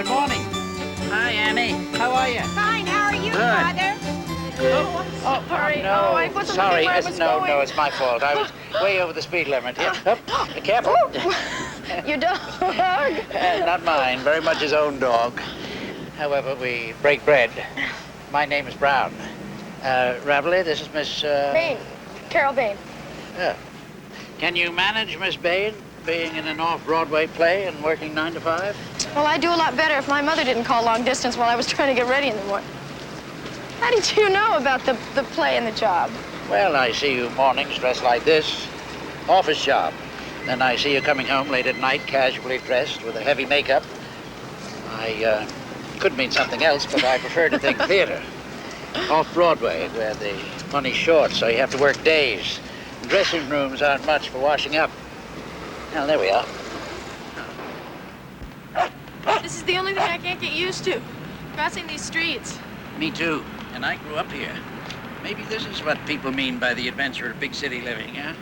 Good morning. Hi, Annie. How are you? Fine. How are you, Good. Father? Oh, sorry. no. Oh, I wasn't Sorry. where I was no, going. no, it's my fault. I was way over the speed limit. Here. Be careful. Your dog? Not mine. Very much his own dog. However, we break bread. My name is Brown. Raveley, this is Miss... Bain. Carol Bain. Yeah. Can you manage, Miss Bain, being in an off-Broadway play and working 9 to 5? Well, I'd do a lot better if my mother didn't call long distance while I was trying to get ready in the morning. How did you know about the play and the job? Well, I see you mornings dressed like this. Office job. Then I see you coming home late at night, casually dressed with a heavy makeup. I could mean something else, but I prefer to think theater. Off-Broadway, where the money's short, so you have to work days. Dressing rooms aren't much for washing up. Well, there we are. This is the only thing I can't get used to. Crossing these streets. Me too. And I grew up here. Maybe this is what people mean by the adventure of big city living, huh?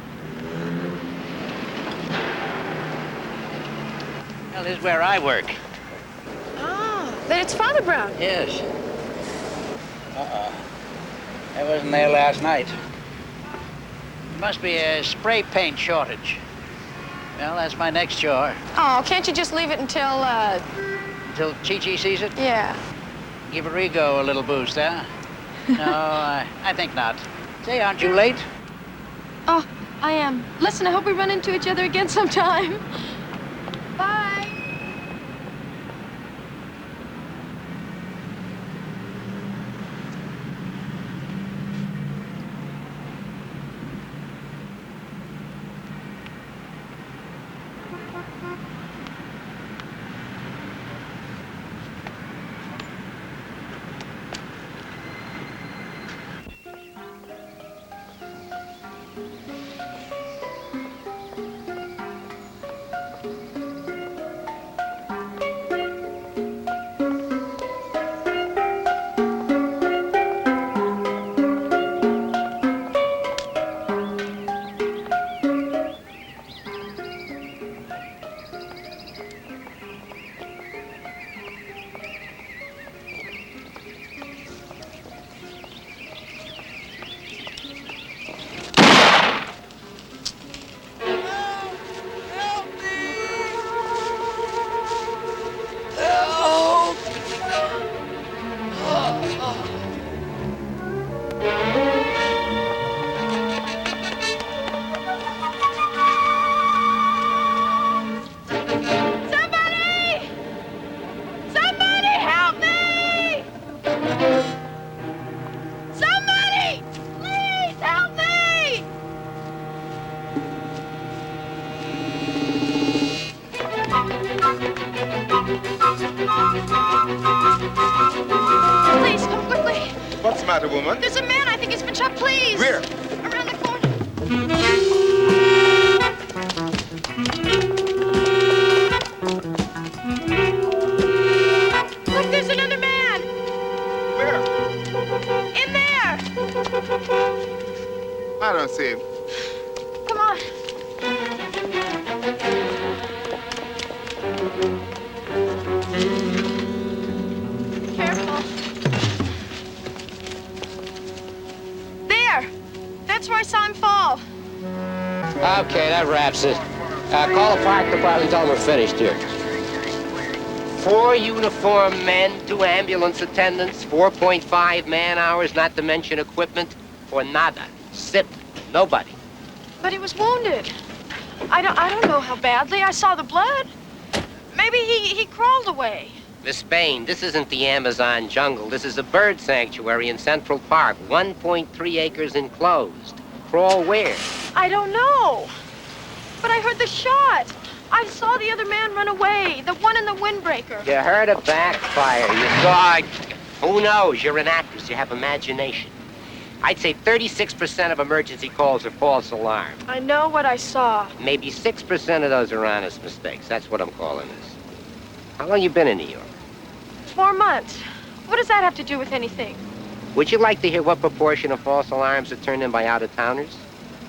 Well, this is where I work. Oh, then it's Father Brown. Yes. I wasn't there last night. Must be a spray paint shortage. Well, that's my next chore. Oh, can't you just leave it until, Until Chi-Chi sees it? yeah. Give Rigo a little boost, huh? No, I think not. Say, aren't you late? Oh, I am. Listen, I hope we run into each other again sometime. Bye. Please, come quickly. What's the matter, woman? There's a man I think has been shot, please. Where? Around the corner. Look, there's another man. Where? In there. I don't see him. Come on. Careful. There. That's where I saw him fall. Okay, that wraps it. Call the fire department, tell them we're finished here. 4 uniformed men, 2 ambulance attendants, 4.5 man-hours, not to mention equipment, for nada. Zip. Nobody. But he was wounded. I don't know how badly. I saw the blood. Maybe he crawled away. Miss Bain, this isn't the Amazon jungle. This is a bird sanctuary in Central Park. 1.3 acres enclosed. Crawl where? I don't know. But I heard the shot. I saw the other man run away, the one in the windbreaker. You heard a backfire. You saw... Who knows? You're an actress. You have imagination. I'd say 36% of emergency calls are false alarm. I know what I saw. Maybe 6% of those are honest mistakes. That's what I'm calling this. How long you been in New York? 4 months. What does that have to do with anything? Would you like to hear what proportion of false alarms are turned in by out-of-towners?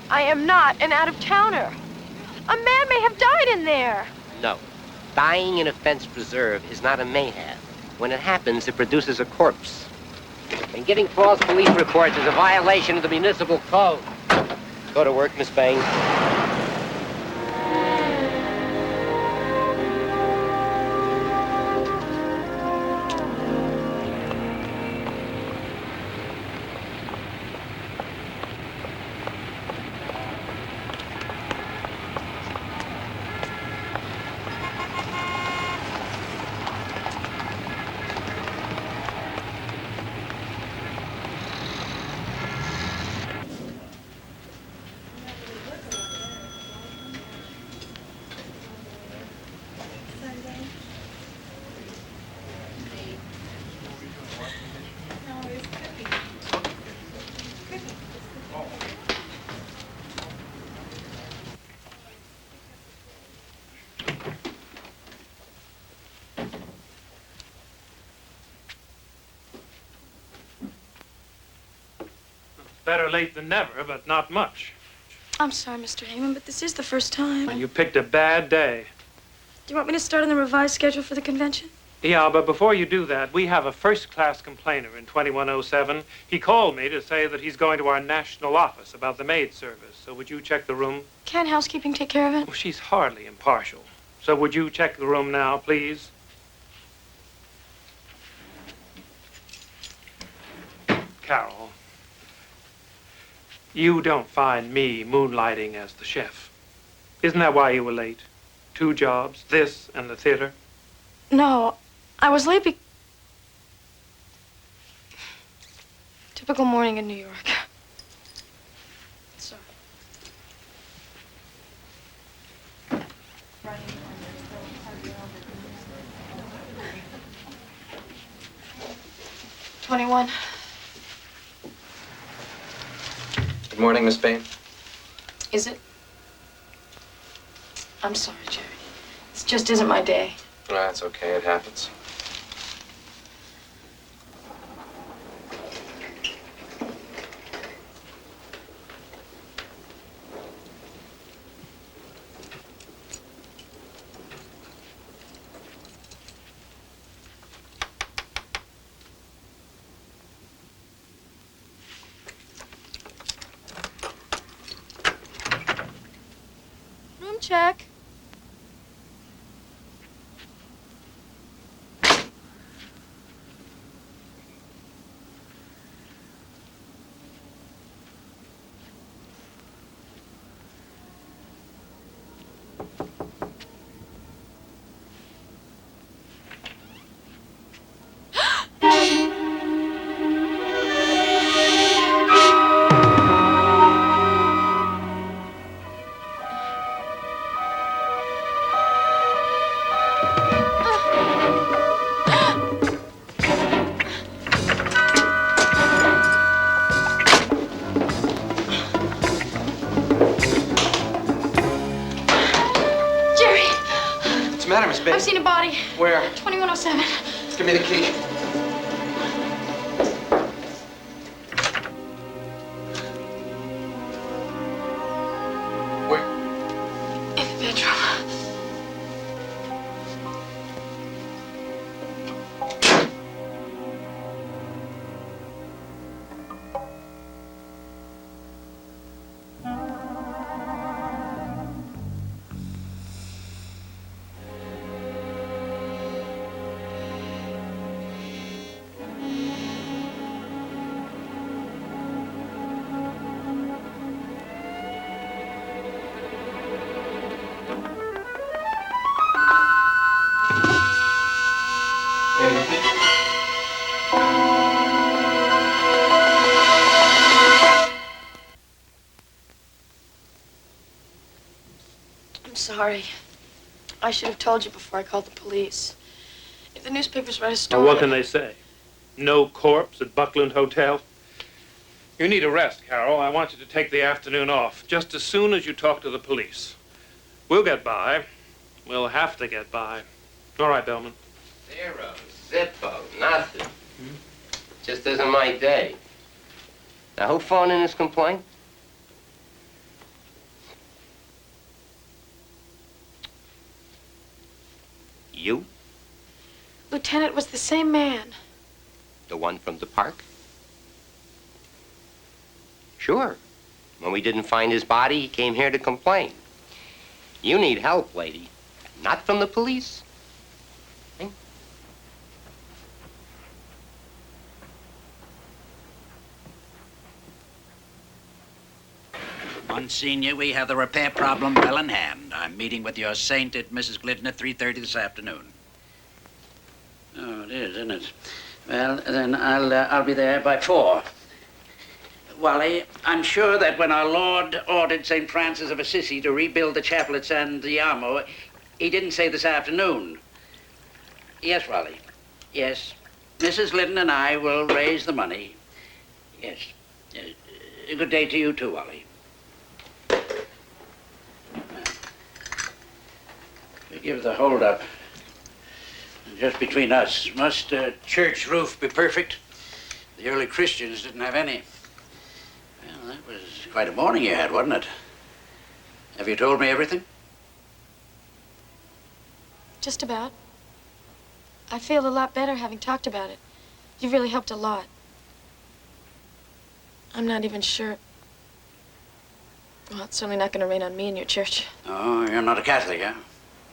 I am not an out-of-towner. A man may have died in there. No. Dying in a fenced preserve is not a mayhap. When it happens, it produces a corpse. And getting false police reports is a violation of the municipal code. Go to work, Miss Bain. Better late than never, but not much. I'm sorry, Mr. Heyman, but this is the first time. Well, you picked a bad day. Do you want me to start on the revised schedule for the convention? Yeah, but before you do that, we have a first-class complainer in 2107. He called me to say that he's going to our national office about the maid service. So would you check the room? Can't housekeeping take care of it? Well, she's hardly impartial. So would you check the room now, please? Carol, you don't find me moonlighting as the chef. Isn't that why you were late? 2 jobs, this and the theater? No, I was late Typical morning in New York. Sorry. $21. Good morning, Miss Bain. Is it? I'm sorry, Jerry. This just isn't my day. That's okay, it happens. Room check. I've seen a body. Where? 2107. Give me the key. Where? In the bedroom. I'm sorry. I should have told you before I called the police. If the newspapers read a story... Well, what can they say? No corpse at Buckland Hotel? You need a rest, Carol. I want you to take the afternoon off, just as soon as you talk to the police. We'll get by. We'll have to get by. All right, Bellman. Zero, zippo, nothing. Just isn't my day. Now, who phoned in this complaint? You? Lieutenant, was the same man. The one from the park? Sure. When we didn't find his body, he came here to complain. You need help, lady. Not from the police. Monsignor, we have the repair problem well in hand. I'm meeting with your saint at Mrs. Glidden at 3:30 this afternoon. Oh, it is, isn't it? Well, then I'll be there by 4. Wally, I'm sure that when our Lord ordered St. Francis of Assisi to rebuild the chapel at San Diamo, he didn't say this afternoon. Yes, Wally. Yes. Mrs. Glidden and I will raise the money. Yes. Good day to you too, Wally. Forgive the holdup. Just between us, must a church roof be perfect? The early Christians didn't have any. Well, that was quite a morning you had, wasn't it? Have you told me everything? Just about. I feel a lot better having talked about it. You've really helped a lot. I'm not even sure. Well, it's certainly not going to rain on me in your church. Oh, you're not a Catholic, huh?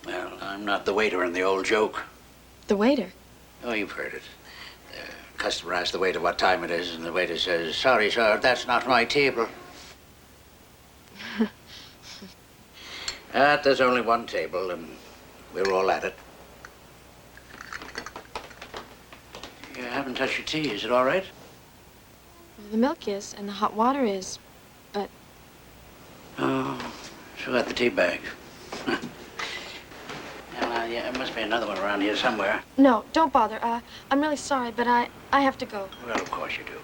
Well, I'm not the waiter in the old joke. The waiter? Oh, you've heard it. The customer asks the waiter what time it is, and the waiter says, "Sorry, sir, that's not my table." There's only one table, and we're all at it. You haven't touched your tea. Is it all right? Well, the milk is, and the hot water is, but... Oh, so got the tea bag. Well, yeah, there must be another one around here somewhere. No, don't bother. I'm really sorry, but I have to go. Well, of course you do.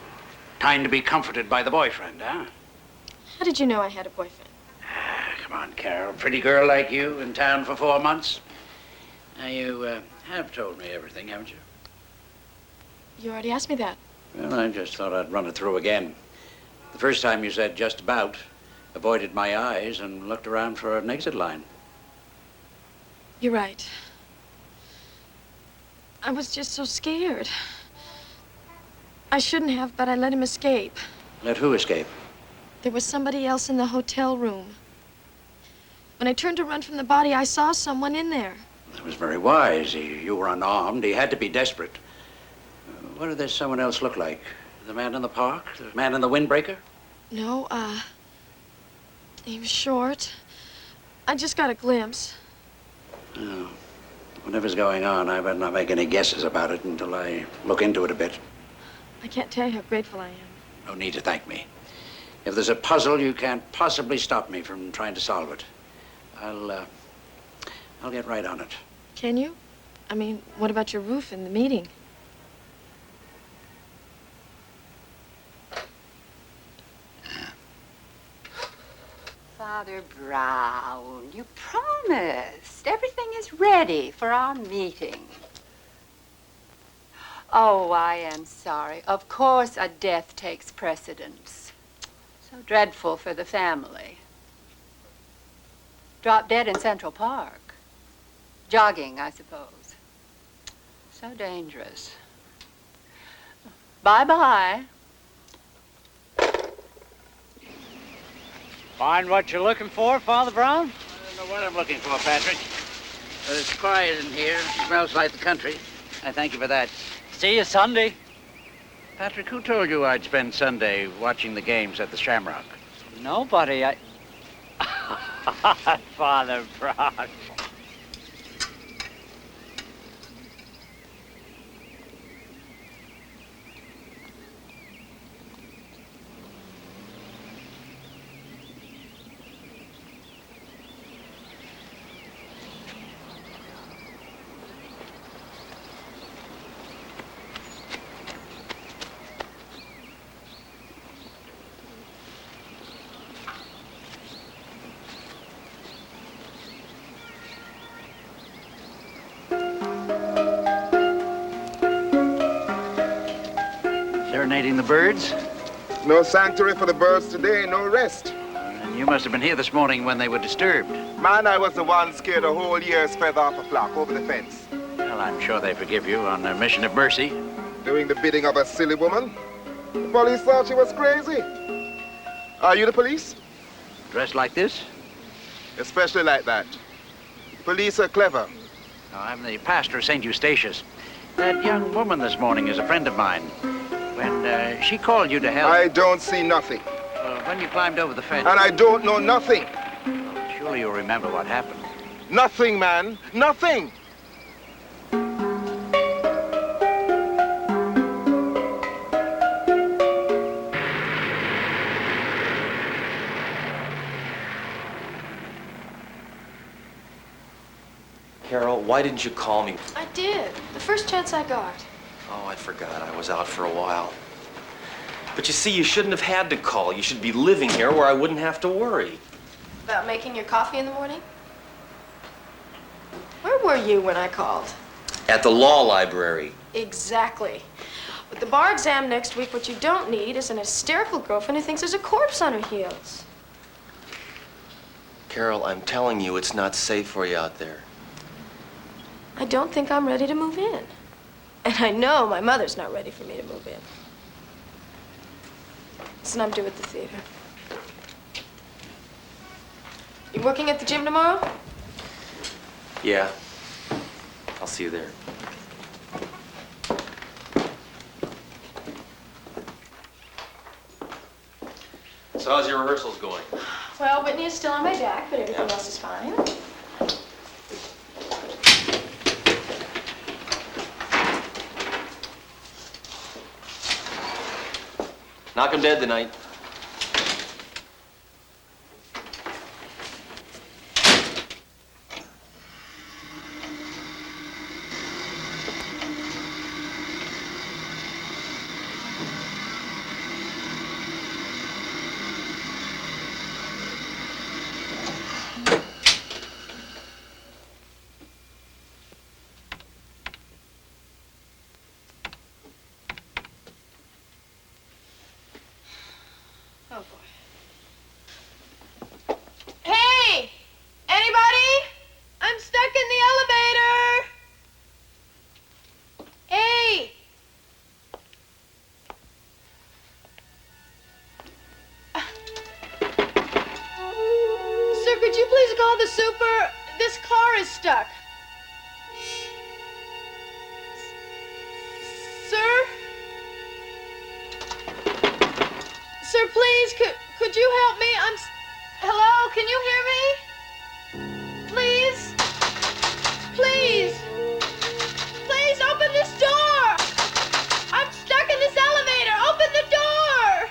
Time to be comforted by the boyfriend, huh? How did you know I had a boyfriend? Come on, Carol. Pretty girl like you in town for 4 months. Now, you have told me everything, haven't you? You already asked me that. Well, I just thought I'd run it through again. The first time you said just about, avoided my eyes and looked around for an exit line. You're right. I was just so scared. I shouldn't have, but I let him escape. Let who escape? There was somebody else in the hotel room. When I turned to run from the body, I saw someone in there. That was very wise. You were unarmed. He had to be desperate. What did this someone else look like? The man in the park? The man in the windbreaker? No, he was short. I just got a glimpse. Oh. Whatever's going on, I better not make any guesses about it until I look into it a bit. I can't tell you how grateful I am. No need to thank me. If there's a puzzle, you can't possibly stop me from trying to solve it. I'll get right on it. Can you? I mean, what about your roof and the meeting? Father Brown, you promised. Everything is ready for our meeting. Oh, I am sorry. Of course, a death takes precedence. So dreadful for the family. Dropped dead in Central Park. Jogging, I suppose. So dangerous. Bye-bye. Find what you're looking for, Father Brown? I don't know what I'm looking for, Patrick. But it's quiet in here. It smells like the country. I thank you for that. See you Sunday. Patrick, who told you I'd spend Sunday watching the games at the Shamrock? Nobody. Father Brown. Serenading the birds? No sanctuary for the birds today, no rest. And you must have been here this morning when they were disturbed. Man, I was the one scared a whole year's feather off a flock over the fence. Well, I'm sure they forgive you on a mission of mercy. Doing the bidding of a silly woman. The police thought she was crazy. Are you the police? Dressed like this? Especially like that. Police are clever. No, I'm the pastor of St. Eustatius. That young woman this morning is a friend of mine. When she called you to help... I don't see nothing. When you climbed over the fence... And I don't know nothing. Well, surely you'll remember what happened. Nothing, man. Nothing. Carol, why didn't you call me? I did. The first chance I got. Oh, I forgot. I was out for a while. But you see, you shouldn't have had to call. You should be living here where I wouldn't have to worry. About making your coffee in the morning? Where were you when I called? At the law library. Exactly. With the bar exam next week, what you don't need is an hysterical girlfriend who thinks there's a corpse on her heels. Carol, I'm telling you, it's not safe for you out there. I don't think I'm ready to move in. And I know my mother's not ready for me to move in. Listen, I'm due at the theater. You working at the gym tomorrow? Yeah. I'll see you there. So how's your rehearsals going? Well, Whitney is still on my back, but everything else is fine. Knock 'em dead tonight. Oh, boy. Hey! Anybody? I'm stuck in the elevator! Hey! Sir, could you please call the super? This car is stuck. Sir? Sir, please, could you help me? Hello, can you hear me? Please? Please? Please open this door! I'm stuck in this elevator! Open the door!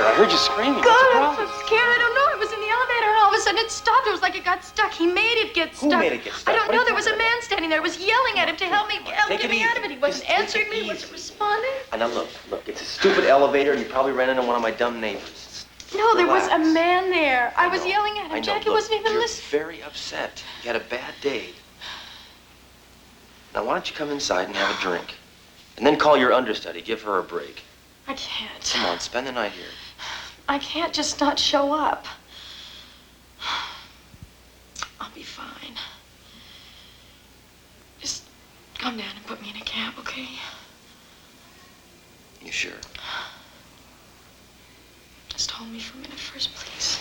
I heard you screaming. God, I'm so scared. I don't know. I was in the elevator and all of a sudden it stopped. It was like it got stuck. He made it get stuck. Who made it get stuck? I don't know. There was a man standing there. I was yelling at him to help me get me out of it. He wasn't answering me. He wasn't responding. And now look, it's a stupid elevator and you probably ran into one of my dumb neighbors. No, there was a Relax. man there. I was know. yelling at him. I know. Jackie Look, wasn't even you're listening. very upset. You had a bad day. Now, why don't you come inside and have a drink? And then call your understudy. Give her a break. I can't. Come on, spend the night here. I can't just not show up. I'll be fine. Just come down and put me in a cab, okay? You sure? Just hold me for a minute first, please.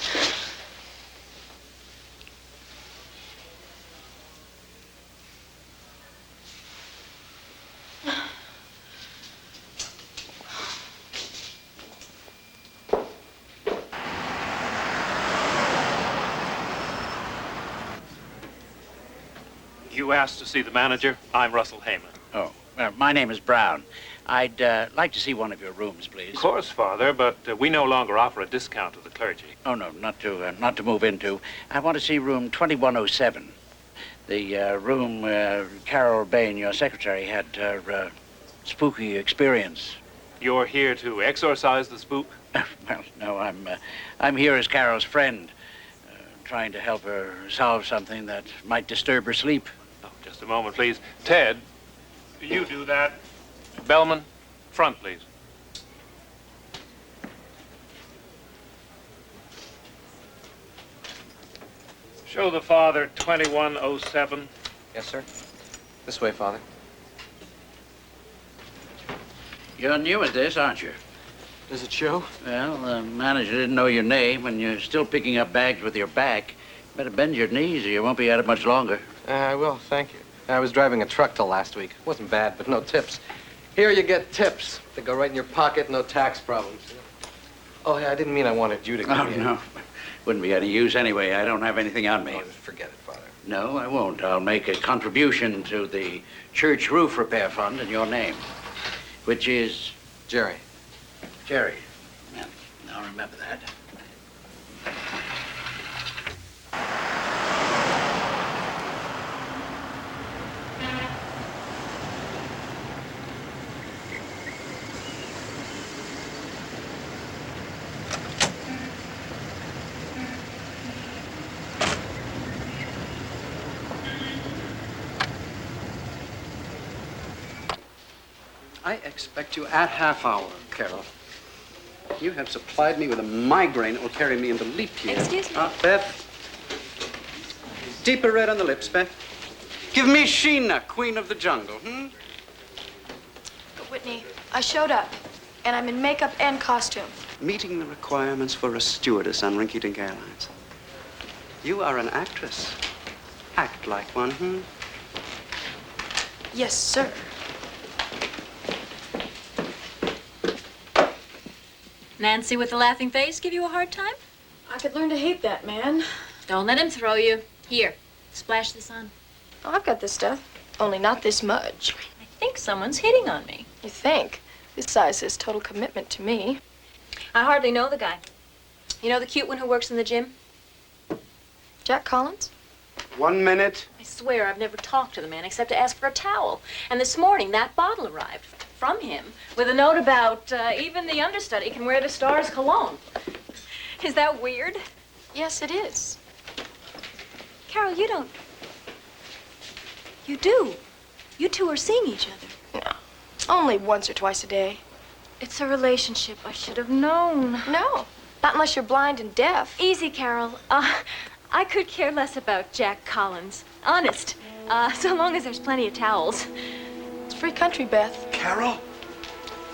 You asked to see the manager? I'm Russell Heyman. Oh, well, my name is Brown. I'd like to see one of your rooms, please. Of course, Father, but we no longer offer a discount to the clergy. Oh, no, not to move into. I want to see room 2107. The room Carol Bain, your secretary, had her spooky experience. You're here to exorcise the spook? Well, no, I'm here as Carol's friend, trying to help her solve something that might disturb her sleep. Oh, just a moment, please. Ted, you do that. Bellman, front, please. Show the father 2107. Yes, sir. This way, Father. You're new at this, aren't you? Does it show? Well, the manager didn't know your name, and you're still picking up bags with your back. Better bend your knees or you won't be at it much longer. I will, thank you. I was driving a truck till last week. Wasn't bad, but no tips. Here you get tips. They go right in your pocket, no tax problems. Oh, hey, I didn't mean I wanted you to come in. No. Wouldn't be any use anyway. I don't have anything on me. Oh, just forget it, Father. No, I won't. I'll make a contribution to the church roof repair fund in your name, which is... Jerry. Jerry. Yeah, I'll remember that. I expect you at half hour, Carol. You have supplied me with a migraine that will carry me into leap year. Excuse me? Beth. Deeper red on the lips, Beth. Give me Sheena, queen of the jungle, But Whitney, I showed up, and I'm in makeup and costume. Meeting the requirements for a stewardess on Rinky-Dink Airlines. You are an actress. Act like one, Yes, sir. Nancy with the laughing face give you a hard time? I could learn to hate that man. Don't let him throw you. Here, splash this on. Oh, I've got this stuff, only not this much. I think someone's hitting on me. You think? This size is total commitment to me. I hardly know the guy. You know the cute one who works in the gym? Jack Collins? 1 minute. I swear I've never talked to the man except to ask for a towel. And this morning, that bottle arrived from him with a note about even the understudy can wear the star's cologne. Is that weird? Yes, it is. Carol, you don't... You do. You two are seeing each other. No, only once or twice a day. It's a relationship. I should have known. No, not unless you're blind and deaf. Easy, Carol. I could care less about Jack Collins. Honest. So long as there's plenty of towels. It's free country, Beth. Carol,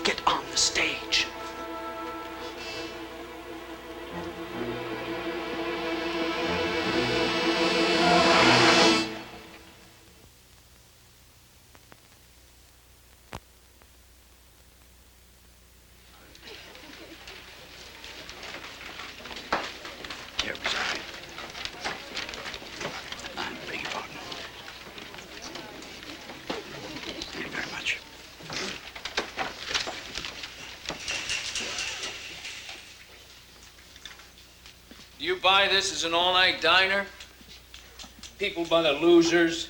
get on the stage. You buy this as an all-night diner? People by the losers,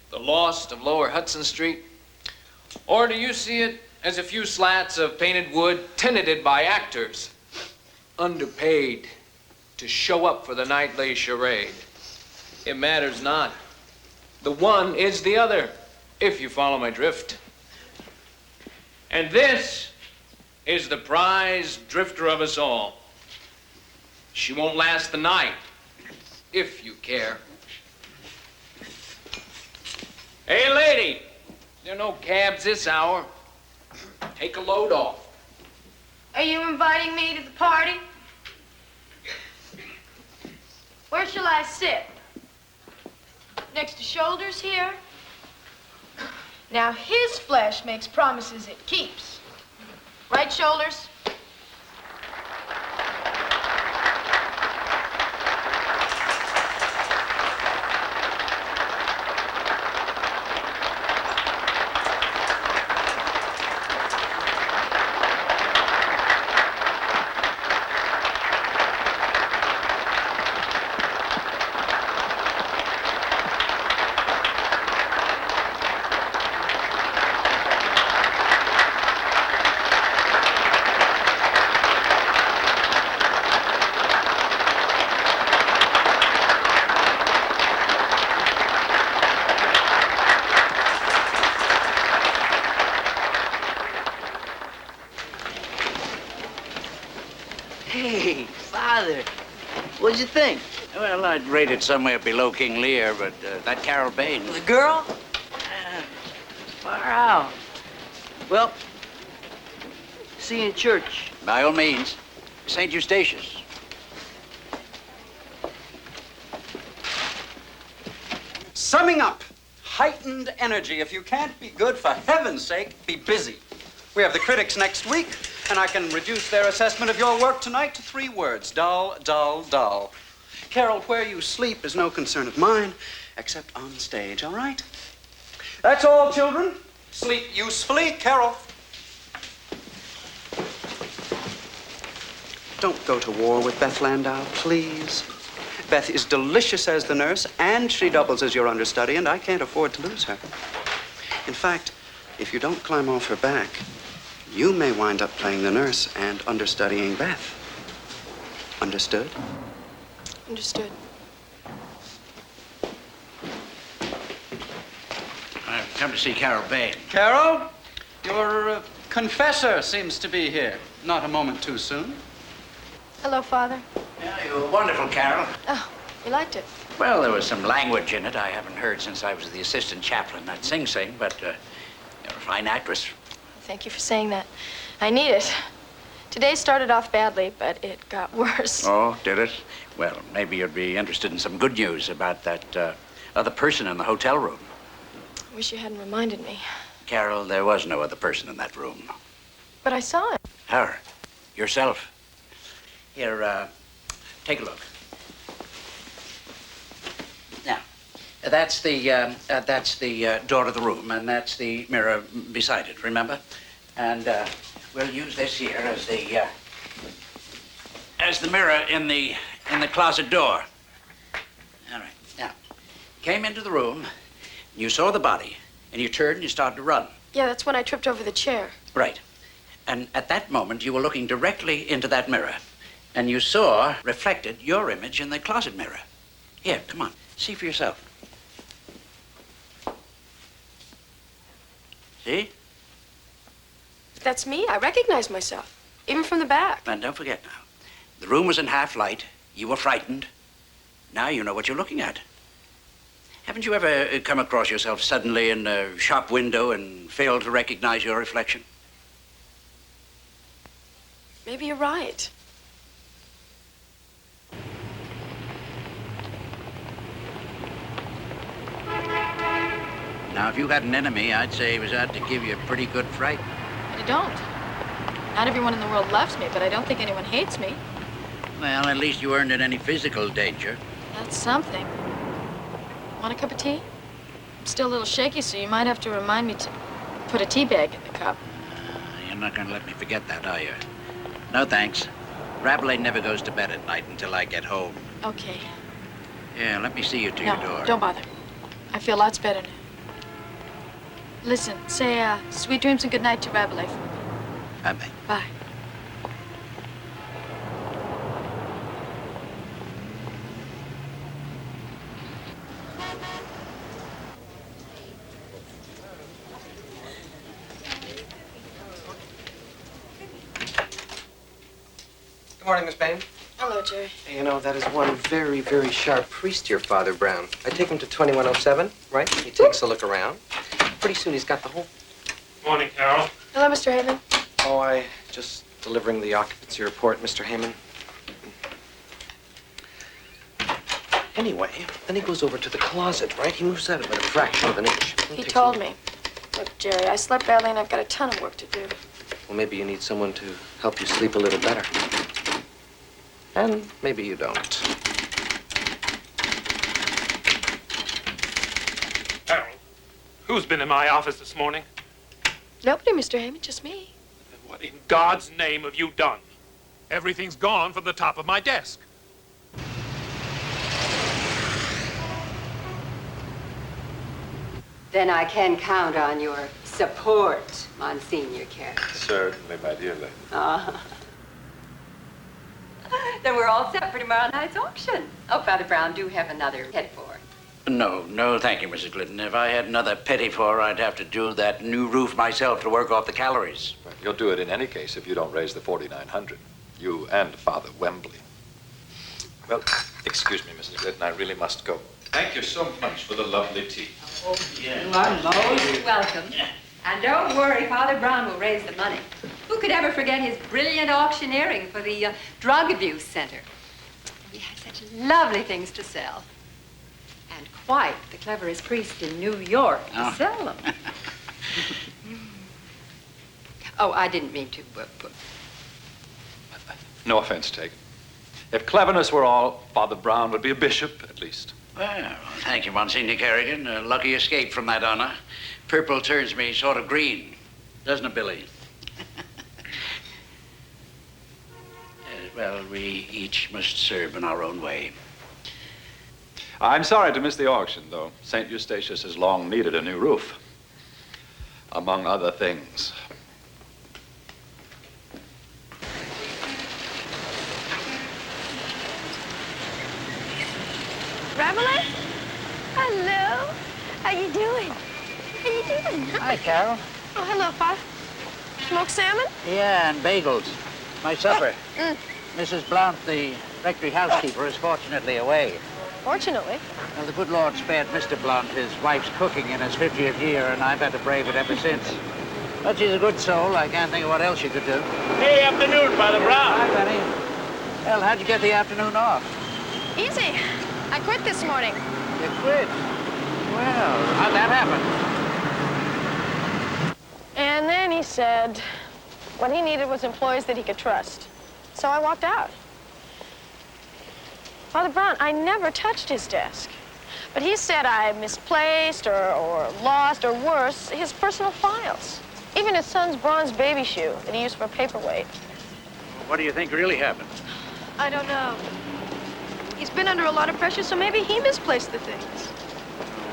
the lost of Lower Hudson Street? Or do you see it as a few slats of painted wood tenanted by actors, underpaid to show up for the nightly charade? It matters not. The one is the other, if you follow my drift. And this is the prize drifter of us all. She won't last the night, if you care. Hey, lady, there are no cabs this hour. Take a load off. Are you inviting me to the party? Where shall I sit? Next to Shoulders here? Now, his flesh makes promises it keeps. Right, Shoulders? Father, what'd you think? Well, I'd rate it somewhere below King Lear, but that Carol Bain. The girl? Far out. Well, see you in church. By all means. St. Eustatius. Summing up, heightened energy. If you can't be good, for heaven's sake, be busy. We have the critics next week, and I can reduce their assessment of your work tonight to 3 words. Dull, dull, dull. Carol, where you sleep is no concern of mine, except on stage, all right? That's all, children. Sleep usefully. Carol. Don't go to war with Beth Landau, please. Beth is delicious as the nurse, and she doubles as your understudy, and I can't afford to lose her. In fact, if you don't climb off her back, you may wind up playing the nurse and understudying Beth. Understood? Understood. I've come to see Carol Bain. Carol, your confessor seems to be here. Not a moment too soon. Hello, Father. Yeah, you were wonderful, Carol. Oh, you liked it? Well, there was some language in it I haven't heard since I was the assistant chaplain at Sing Sing, but you're a fine actress. Thank you for saying that. I need it. Today started off badly, but it got worse. Oh, did it? Well, maybe you'd be interested in some good news about that other person in the hotel room. I wish you hadn't reminded me. Carol, there was no other person in that room. But I saw it. Her. Yourself. Here, take a look. Now, that's the door of the room, and that's the mirror beside it, remember? And we'll use this here as the mirror in the closet door. All right. Now, came into the room, you saw the body, and you turned and you started to run. Yeah, that's when I tripped over the chair. Right. And at that moment, you were looking directly into that mirror, and you saw reflected your image in the closet mirror. Here, come on, see for yourself. See? That's me. I recognize myself, even from the back. And don't forget now, the room was in half light. You were frightened. Now you know what you're looking at. Haven't you ever come across yourself suddenly in a shop window and failed to recognize your reflection? Maybe you're right. Now, if you had an enemy, I'd say he was out to give you a pretty good fright. I don't. Not everyone in the world loves me, but I don't think anyone hates me. Well, at least you weren't in any physical danger. That's something. Want a cup of tea? I'm still a little shaky, so you might have to remind me to put a tea bag in the cup. You're not going to let me forget that, are you? No, thanks. Rabelais never goes to bed at night until I get home. Okay. Yeah, let me see you to No, your door. don't bother. I feel lots better now. Listen, say sweet dreams and good night to Rabelais for me. Bye-bye. Bye. Good morning, Miss Bain. Hello, Jerry. Hey, you know, that is one very, very sharp priest, your Father Brown. I take him to 2107, right? He takes a look around. Pretty soon he's got the whole... Morning, Carol. Hello, Mr. Heyman. Oh, I just delivering the occupancy report, Mr. Heyman. Anyway, then he goes over to the closet, right? He moves out about a fraction of an inch. He told me. Look, Jerry, I slept badly and I've got a ton of work to do. Well, maybe you need someone to help you sleep a little better. And maybe you don't. Carol, who's been in my office this morning? Nobody, Mr. Heyman, just me. What in God's name have you done? Everything's gone from the top of my desk. Then I can count on your support, Monsignor Character. Certainly, my dear lady. Then we're all set for tomorrow night's auction. Oh, Father Brown, do have another head for. No, thank you, Mrs. Glidden. If I had another penny for, I'd have to do that new roof myself to work off the calories. You'll do it in any case if you don't raise the 4,900. You and Father Wembley. Well, excuse me, Mrs. Glidden, I really must go. Thank you so much for the lovely tea. You are most welcome. And don't worry, Father Brown will raise the money. Who could ever forget his brilliant auctioneering for the Drug Abuse Center? He has such lovely things to sell. And quite the cleverest priest in New York to sell them. Oh, I didn't mean to. No offense taken. If cleverness were all, Father Brown would be a bishop, at least. Well, thank you, Monsignor Kerrigan. A lucky escape from that honor. Purple turns me sort of green, doesn't it, Billy? Well, we each must serve in our own way. I'm sorry to miss the auction, though. St. Eustatius has long needed a new roof, among other things. Revelyn? Hello. How you doing? How you doing? Hi, Carol. Oh, hello, Father. Smoked salmon? Yeah, and bagels. My supper. Mrs. Blount, the rectory housekeeper, is fortunately away. Fortunately? Well, the good Lord spared Mr. Blount his wife's cooking in his 50th year, and I've had to brave it ever since. But she's a good soul. I can't think of what else she could do. Hey, afternoon, Father Brown. Hi, Benny. Well, how'd you get the afternoon off? Easy. I quit this morning. You quit? Well, how'd that happen? And then he said what he needed was employees that he could trust. So I walked out. Father Brown, I never touched his desk. But he said I misplaced or lost, or worse, his personal files. Even his son's bronze baby shoe that he used for a paperweight. What do you think really happened? I don't know. He's been under a lot of pressure, so maybe he misplaced the things.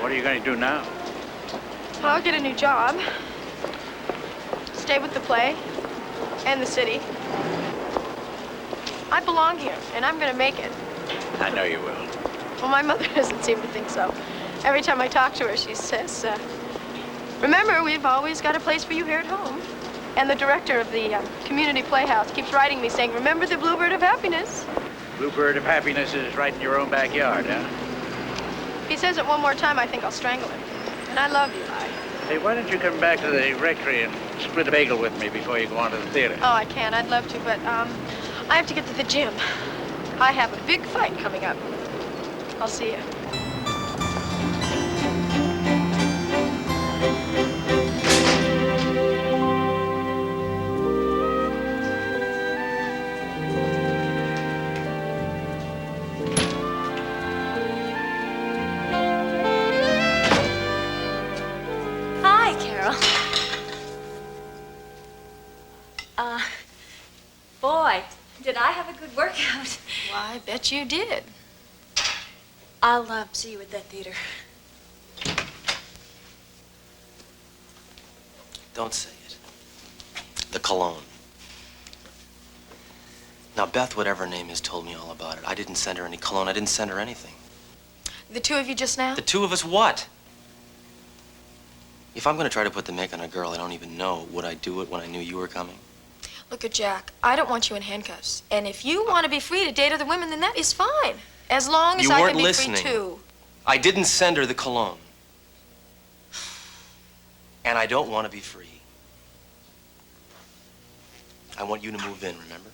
What are you going to do now? Well, I'll get a new job. Stay with the play and the city. I belong here, and I'm going to make it. I know you will. Well, my mother doesn't seem to think so. Every time I talk to her, she says, remember, we've always got a place for you here at home. And the director of the community playhouse keeps writing me saying, remember the Bluebird of Happiness. Bluebird of Happiness is right in your own backyard, huh? If he says it one more time, I think I'll strangle him. And I love you, I. Hey, why don't you come back to the rectory and split a bagel with me before you go on to the theater? Oh, I can. I'd love to, but I have to get to the gym. I have a big fight coming up. I'll see you. Hi, Carol. Boy, did I have a good workout. Why, I bet you did. I'll see you at that theater. Don't say it. The cologne. Now, Beth, whatever her name is, told me all about it. I didn't send her any cologne. I didn't send her anything. The two of you just now? The two of us what? If I'm going to try to put the make on a girl I don't even know, would I do it when I knew you were coming? Look at Jack. I don't want you in handcuffs. And if you want to be free to date other women, then that is fine. As long as You I weren't can be listening. free too. I didn't send her the cologne. And I don't want to be free. I want you to move in, remember?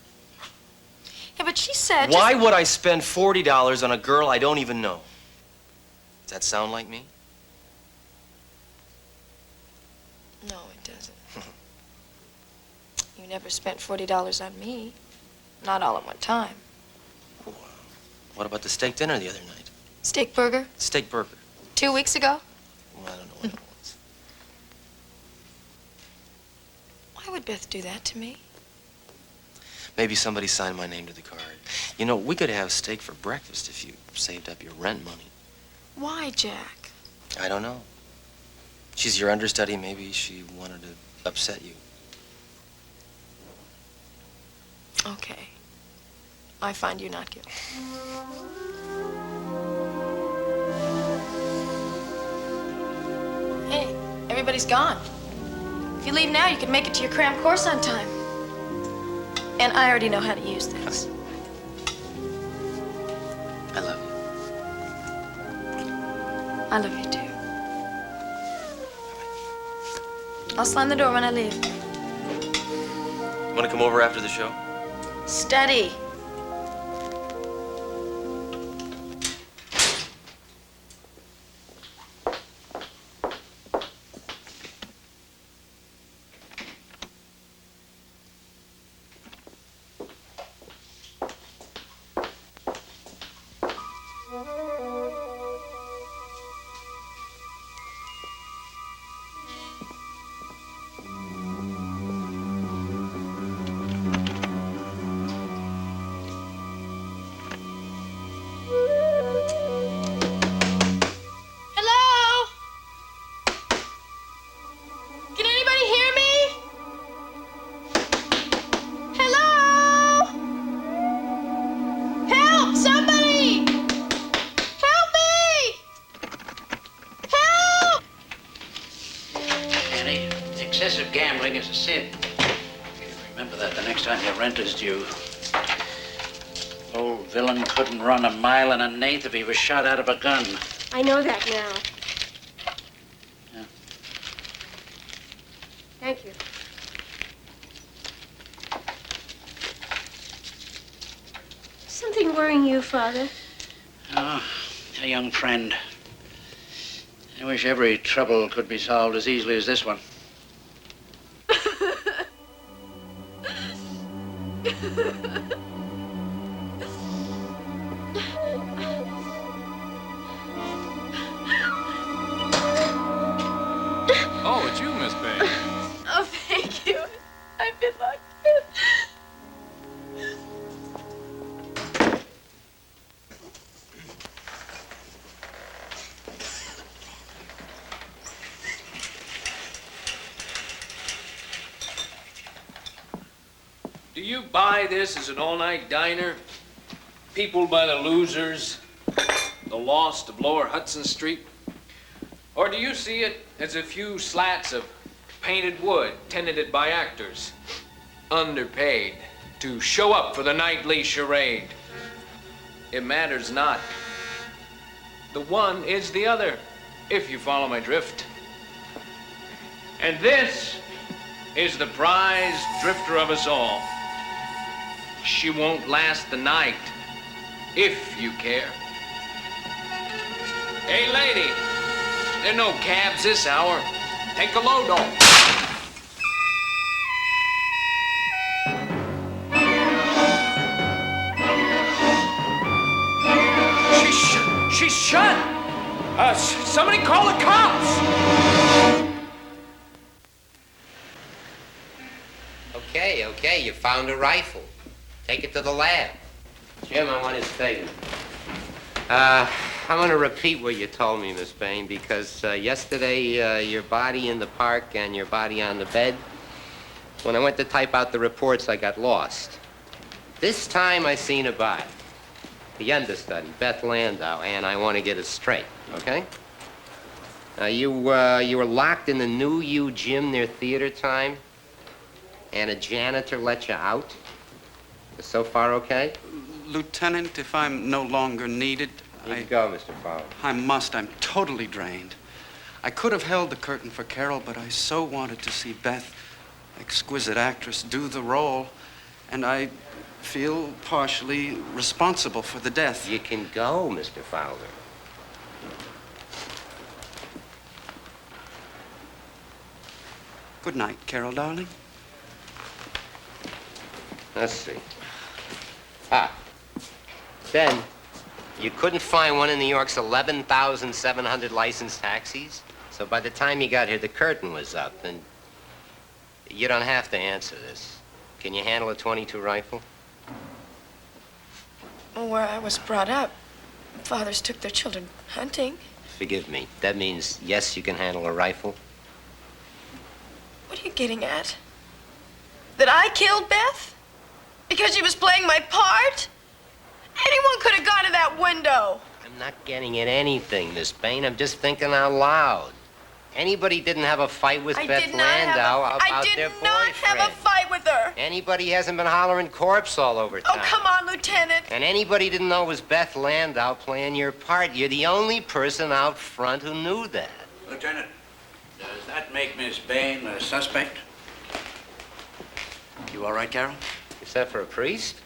Yeah, but she said Why would I spend $40 on a girl I don't even know? Does that sound like me? No, it doesn't. You never spent $40 on me. Not all at one time. What about the steak dinner the other night? Steak burger? Steak burger. 2 weeks ago? Well, I don't know what it was. Why would Beth do that to me? Maybe somebody signed my name to the card. You know, we could have steak for breakfast if you saved up your rent money. Why, Jack? I don't know. She's your understudy. Maybe she wanted to upset you. Okay. I find you not guilty. Hey, everybody's gone. If you leave now, you can make it to your cramped course on time. And I already know how to use this. I love you too. I'll slam the door when I leave. Want to come over after the show? Steady. Excessive gambling is a sin. Remember that the next time your rent is due. Old villain couldn't run 1.1 miles if he was shot out of a gun. I know that now. Yeah. Thank you. Something worrying you, Father? Oh, a young friend. I wish every trouble could be solved as easily as this one. Oh, it's you, Miss Bain. Oh, thank you. I've been locked Do you buy this as an all-night diner? Peopled by the losers, the lost of Lower Hudson Street? Or do you see it as a few slats of painted wood tenanted by actors, underpaid to show up for the nightly charade? It matters not. The one is the other, if you follow my drift. And this is the prized drifter of us all. She won't last the night, if you care. Hey, lady, there are no cabs this hour. Take a load off. She's shot. Somebody call the cops. Okay, you found a rifle. Take it to the lab. Jim, I want his statement. I'm going to repeat what you told me, Miss Bain, because yesterday, your body in the park and your body on the bed, when I went to type out the reports, I got lost. This time, I seen a body. The understudy, Beth Landau, and I want to get it straight, okay? You were locked in the New U gym near theater time, and a janitor let you out? So far, okay? Lieutenant, if I'm no longer needed, You can go, Mr. Fowler. I must. I'm totally drained. I could have held the curtain for Carol, but I so wanted to see Beth, exquisite actress, do the role, and I feel partially responsible for the death. You can go, Mr. Fowler. Good night, Carol, darling. Let's see. Ben, you couldn't find one in New York's 11,700 licensed taxis? So by the time you got here, the curtain was up, and you don't have to answer this. Can you handle a .22 rifle? Where I was brought up, fathers took their children hunting. Forgive me. That means, yes, you can handle a rifle? What are you getting at? That I killed Beth? Because she was playing my part? Anyone could have gone to that window. I'm not getting at anything, Miss Bain. I'm just thinking out loud. Anybody didn't have a fight with I Beth did not Landau about I did their not boyfriend. have a fight with her. Anybody hasn't been hollering corpse all over town. Oh, come on, Lieutenant. And anybody didn't know it was Beth Landau playing your part. You're the only person out front who knew that. Lieutenant, does that make Miss Bain a suspect? You all right, Carol? Except for a priest?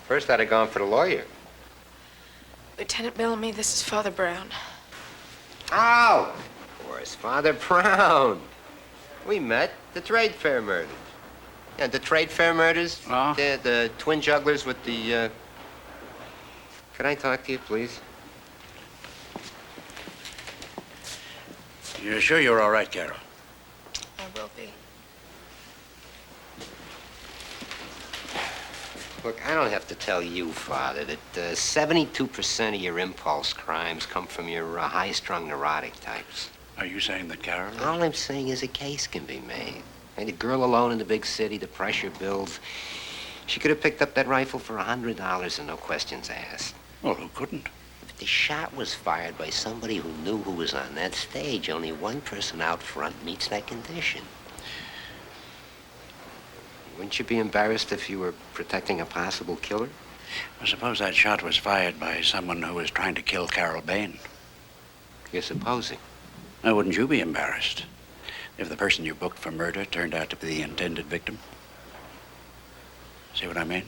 First, I'd have gone for the lawyer. Lieutenant Bellamy, this is Father Brown. Oh, of course, Father Brown. We met the trade fair murders. Yeah, the trade fair murders. Oh? The twin jugglers with the, Can I talk to you, please? You're sure you're all right, Carol? I will be. Look, I don't have to tell you, Father, that 72% of your impulse crimes come from your high-strung neurotic types. Are you saying that Carol? All I'm saying is a case can be made. And a girl alone in the big city, the pressure builds. She could have picked up that rifle for $100 and no questions asked. Well, who couldn't? But the shot was fired by somebody who knew who was on that stage. Only one person out front meets that condition. Wouldn't you be embarrassed if you were protecting a possible killer? I suppose that shot was fired by someone who was trying to kill Carol Bain. You're supposing. Now, wouldn't you be embarrassed if the person you booked for murder turned out to be the intended victim? See what I mean?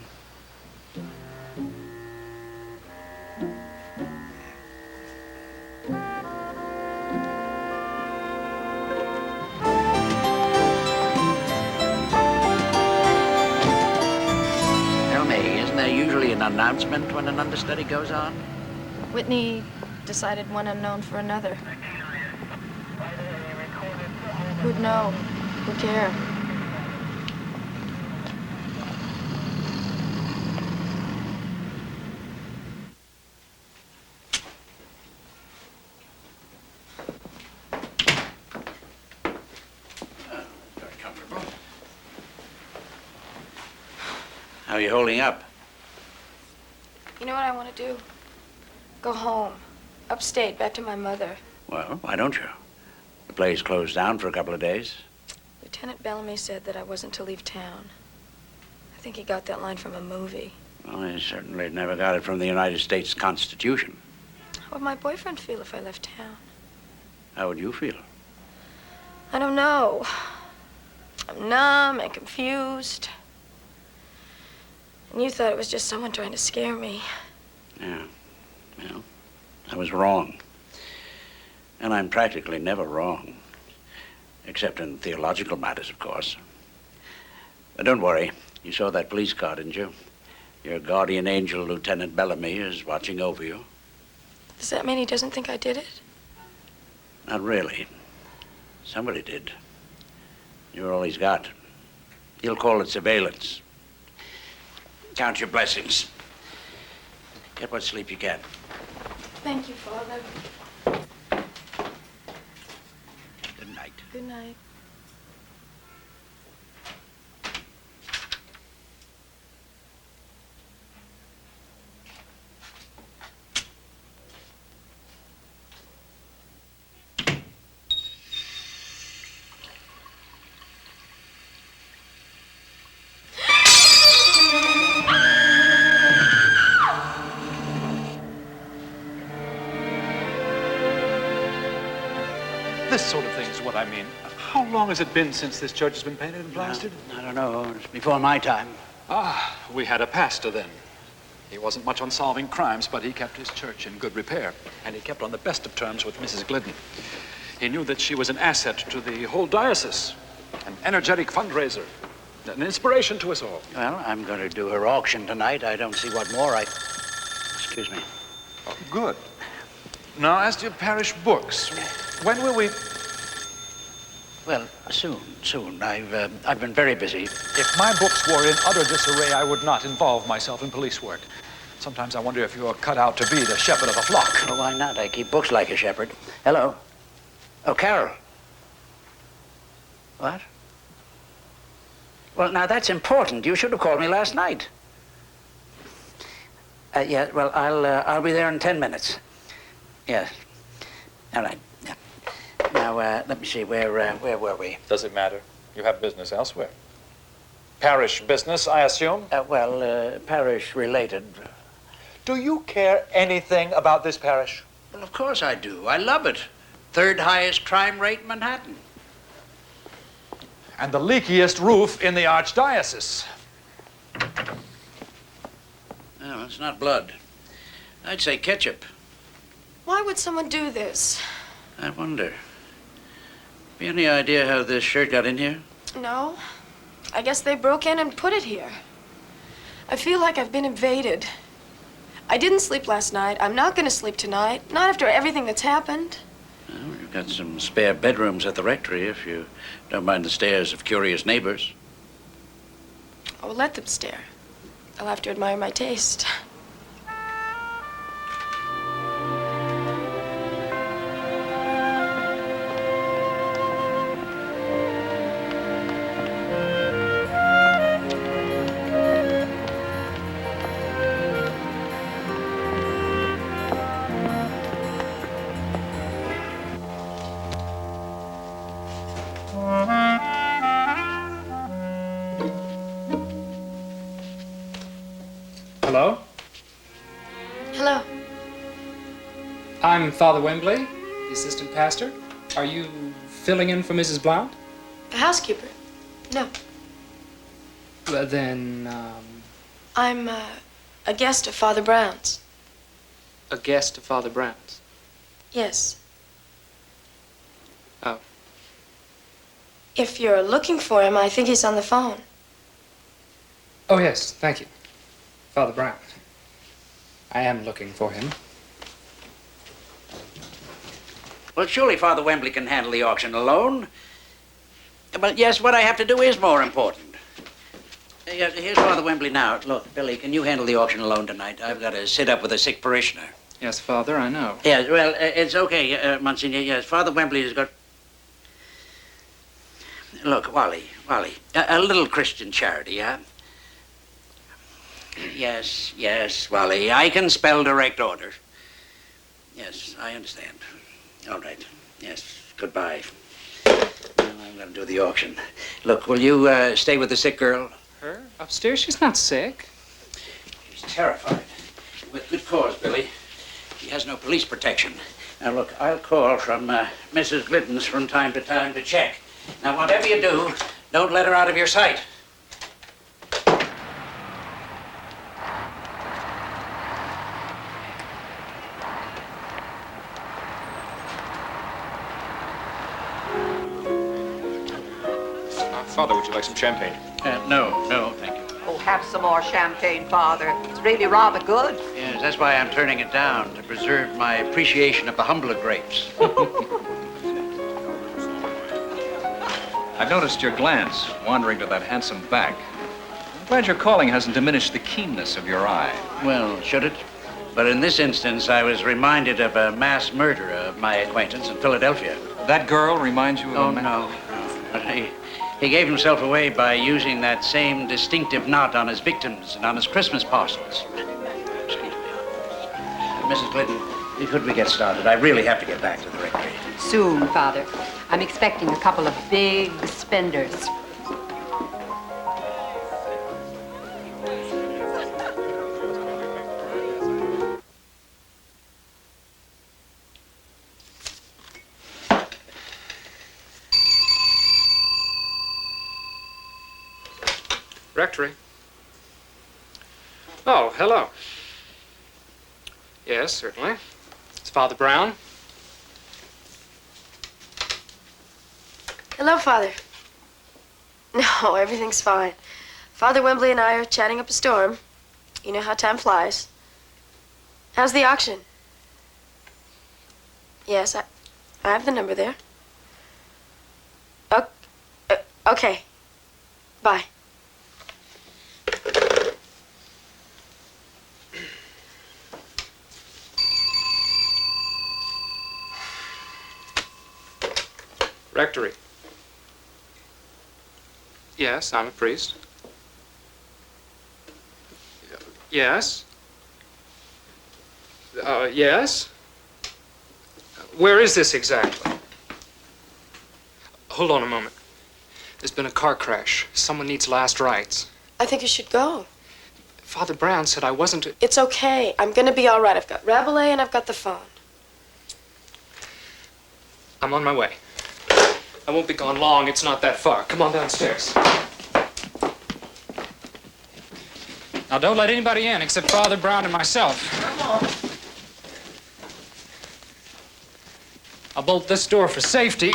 Tell me, isn't there usually an announcement when an understudy goes on? Whitney decided one unknown for another. Who'd know? Who'd care? Very comfortable. How are you holding up? You know what I want to do? Go home. Upstate, back to my mother. Well, why don't you? The play's closed down for a couple of days. Lieutenant Bellamy said that I wasn't to leave town. I think he got that line from a movie. Well, he certainly never got it from the United States Constitution. How would my boyfriend feel if I left town? How would you feel? I don't know. I'm numb and confused. And you thought it was just someone trying to scare me. Yeah. Well, I was wrong. And I'm practically never wrong. Except in theological matters, of course. But don't worry. You saw that police car, didn't you? Your guardian angel, Lieutenant Bellamy, is watching over you. Does that mean he doesn't think I did it? Not really. Somebody did. You're all he's got. He'll call it surveillance. Count your blessings. Get what sleep you can. Thank you, Father. Good night. Good night. This sort of thing is what I mean. How long has it been since this church has been painted and plastered? I don't know. It's before my time. Ah, we had a pastor then. He wasn't much on solving crimes, but he kept his church in good repair. And he kept on the best of terms with Mrs. Glidden. He knew that she was an asset to the whole diocese, an energetic fundraiser, an inspiration to us all. Well, I'm going to do her auction tonight. I don't see what more Excuse me. Oh, good. Now, as to your parish books, when will we... Well, soon. I've been very busy. If my books were in utter disarray, I would not involve myself in police work. Sometimes I wonder if you're cut out to be the shepherd of a flock. Well, why not? I keep books like a shepherd. Hello. Oh, Carol. What? Well, now that's important. You should have called me last night. Yeah, well, I'll be there in 10 minutes. Yes. All right. Yeah. Now, Now, let me see, where were we? Does it matter? You have business elsewhere. Parish business, I assume? Parish-related. Do you care anything about this parish? Well, of course I do. I love it. Third highest crime rate in Manhattan. And the leakiest roof in the archdiocese. No, it's not blood. I'd say ketchup. Why would someone do this? I wonder. Have you any idea how this shirt got in here? No. I guess they broke in and put it here. I feel like I've been invaded. I didn't sleep last night. I'm not going to sleep tonight. Not after everything that's happened. Well, you've got some spare bedrooms at the rectory if you don't mind the stares of curious neighbors. Oh, let them stare. They'll have to admire my taste. Hello? Hello. I'm Father Wembley, the assistant pastor. Are you filling in for Mrs. Blount? The housekeeper? No. Well, then, I'm a guest of Father Brown's. a guest of Father Brown's. Yes. Oh. If you're looking for him, I think he's on the phone. Oh, yes, thank you. Father Brown. I am looking for him. Well, surely Father Wembley can handle the auction alone. Well, yes, what I have to do is more important. Yes, here's Father Wembley now. Look, Billy, can you handle the auction alone tonight? I've got to sit up with a sick parishioner. Yes, Father, I know. Yes, well, it's okay, Monsignor. Yes, Father Wembley has got... Look, Wally, a little Christian charity, yeah? Yes, Wally, I can spell direct order. Yes, I understand. All right. Yes, goodbye. Well, I'm going to do the auction. Look, will you stay with the sick girl? Her? Upstairs? She's not sick. She's terrified. With good cause, Billy. She has no police protection. Now, look, I'll call from Mrs. Glidden's from time to time to check. Now, whatever you do, don't let her out of your sight. Father, would you like some champagne? No, thank you. Oh, have some more champagne, Father. It's really rather good. Yes, that's why I'm turning it down, to preserve my appreciation of the humbler grapes. I've noticed your glance wandering to that handsome back. I'm glad your calling hasn't diminished the keenness of your eye. Well, should it? But in this instance, I was reminded of a mass murder of my acquaintance in Philadelphia. That girl reminds you of a man? No. But he gave himself away by using that same distinctive knot on his victims and on his Christmas parcels. Excuse me. Mrs. Glidden, could we get started? I really have to get back to the rectory. Soon, Father. I'm expecting a couple of big spenders. Rectory. Oh, hello. Yes, certainly. It's Father Brown. Hello, Father. No, everything's fine. Father Wembley and I are chatting up a storm. You know how time flies. How's the auction? Yes, I have the number there. Okay. Bye. Rectory. Yes, I'm a priest. Yes. Yes. Where is this exactly? Hold on a moment. There's been a car crash. Someone needs last rites. I think you should go. Father Brown said I wasn't to... It's okay. I'm gonna be all right. I've got Rabelais and I've got the phone. I'm on my way. I won't be gone long. It's not that far. Come on downstairs. Now, don't let anybody in except Father Brown and myself. Come on. I'll bolt this door for safety.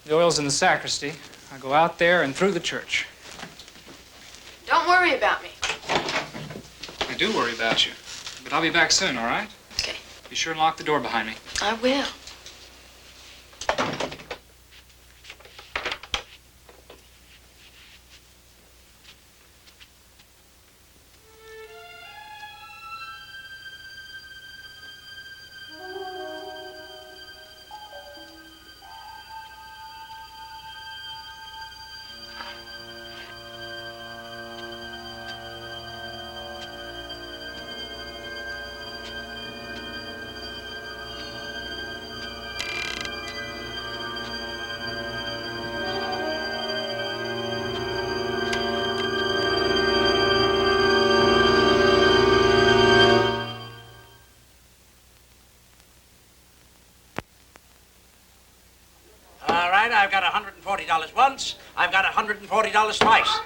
The oil's in the sacristy. I go out there and through the church. Don't worry about me. I do worry about you. But I'll be back soon, all right? Okay. Be sure and lock the door behind me. I will. I've got $140 once. I've got $140 twice.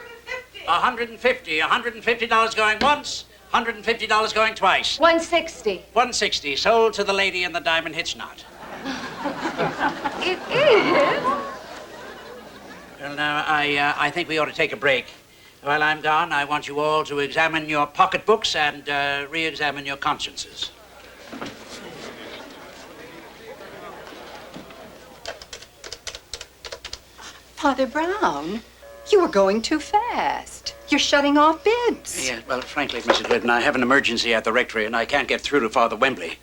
$150 going once, $150 going twice. 160. 160 sold to the lady in the diamond hitch knot. It is? Well, now, I think we ought to take a break. While I'm gone, I want you all to examine your pocketbooks and re-examine your consciences. Father Brown, you were going too fast. You're shutting off bids. Yeah, well, frankly, Mrs. Glidden, I have an emergency at the rectory, and I can't get through to Father Wembley.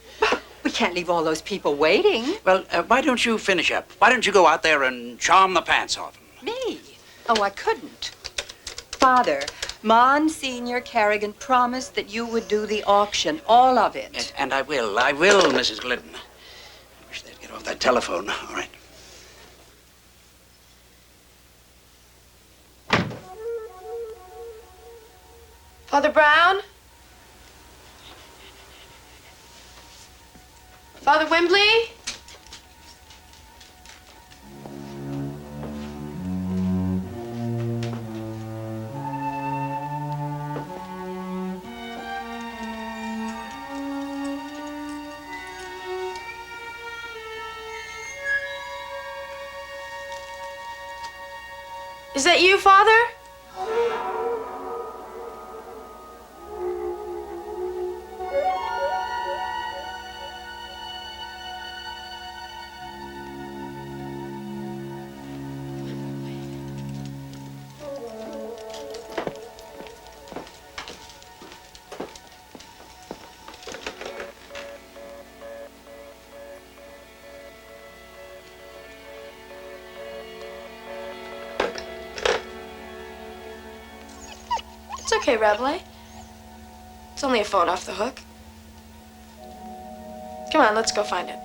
We can't leave all those people waiting. Well, why don't you finish up? Why don't you go out there and charm the pants off them? Me? Oh, I couldn't. Father, Monsignor Carrigan promised that you would do the auction, all of it. Yes, and I will, Mrs. Glidden. I wish they'd get off that telephone. All right. Father Brown? Father Wembley? Is that you, Father? It's okay, Rabelais. It's only a phone off the hook. Come on, let's go find it.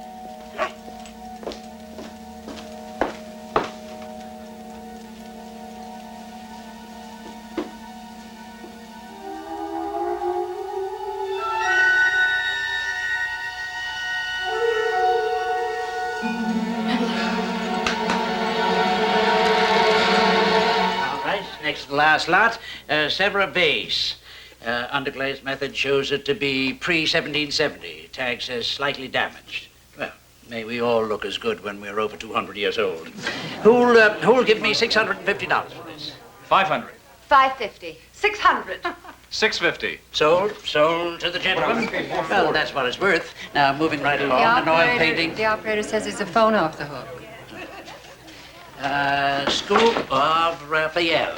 Next to the last lot, Severa base. Underglaze method shows it to be pre-1770. Tag says slightly damaged. May we all look as good when we're over 200 years old. Who'll give me $650 for this? 500. 550. 600. 650. Sold to the gentleman. Well, that's what it's worth. Now, moving right along, an oil painting. The operator says there's a phone off the hook. School of Raphael.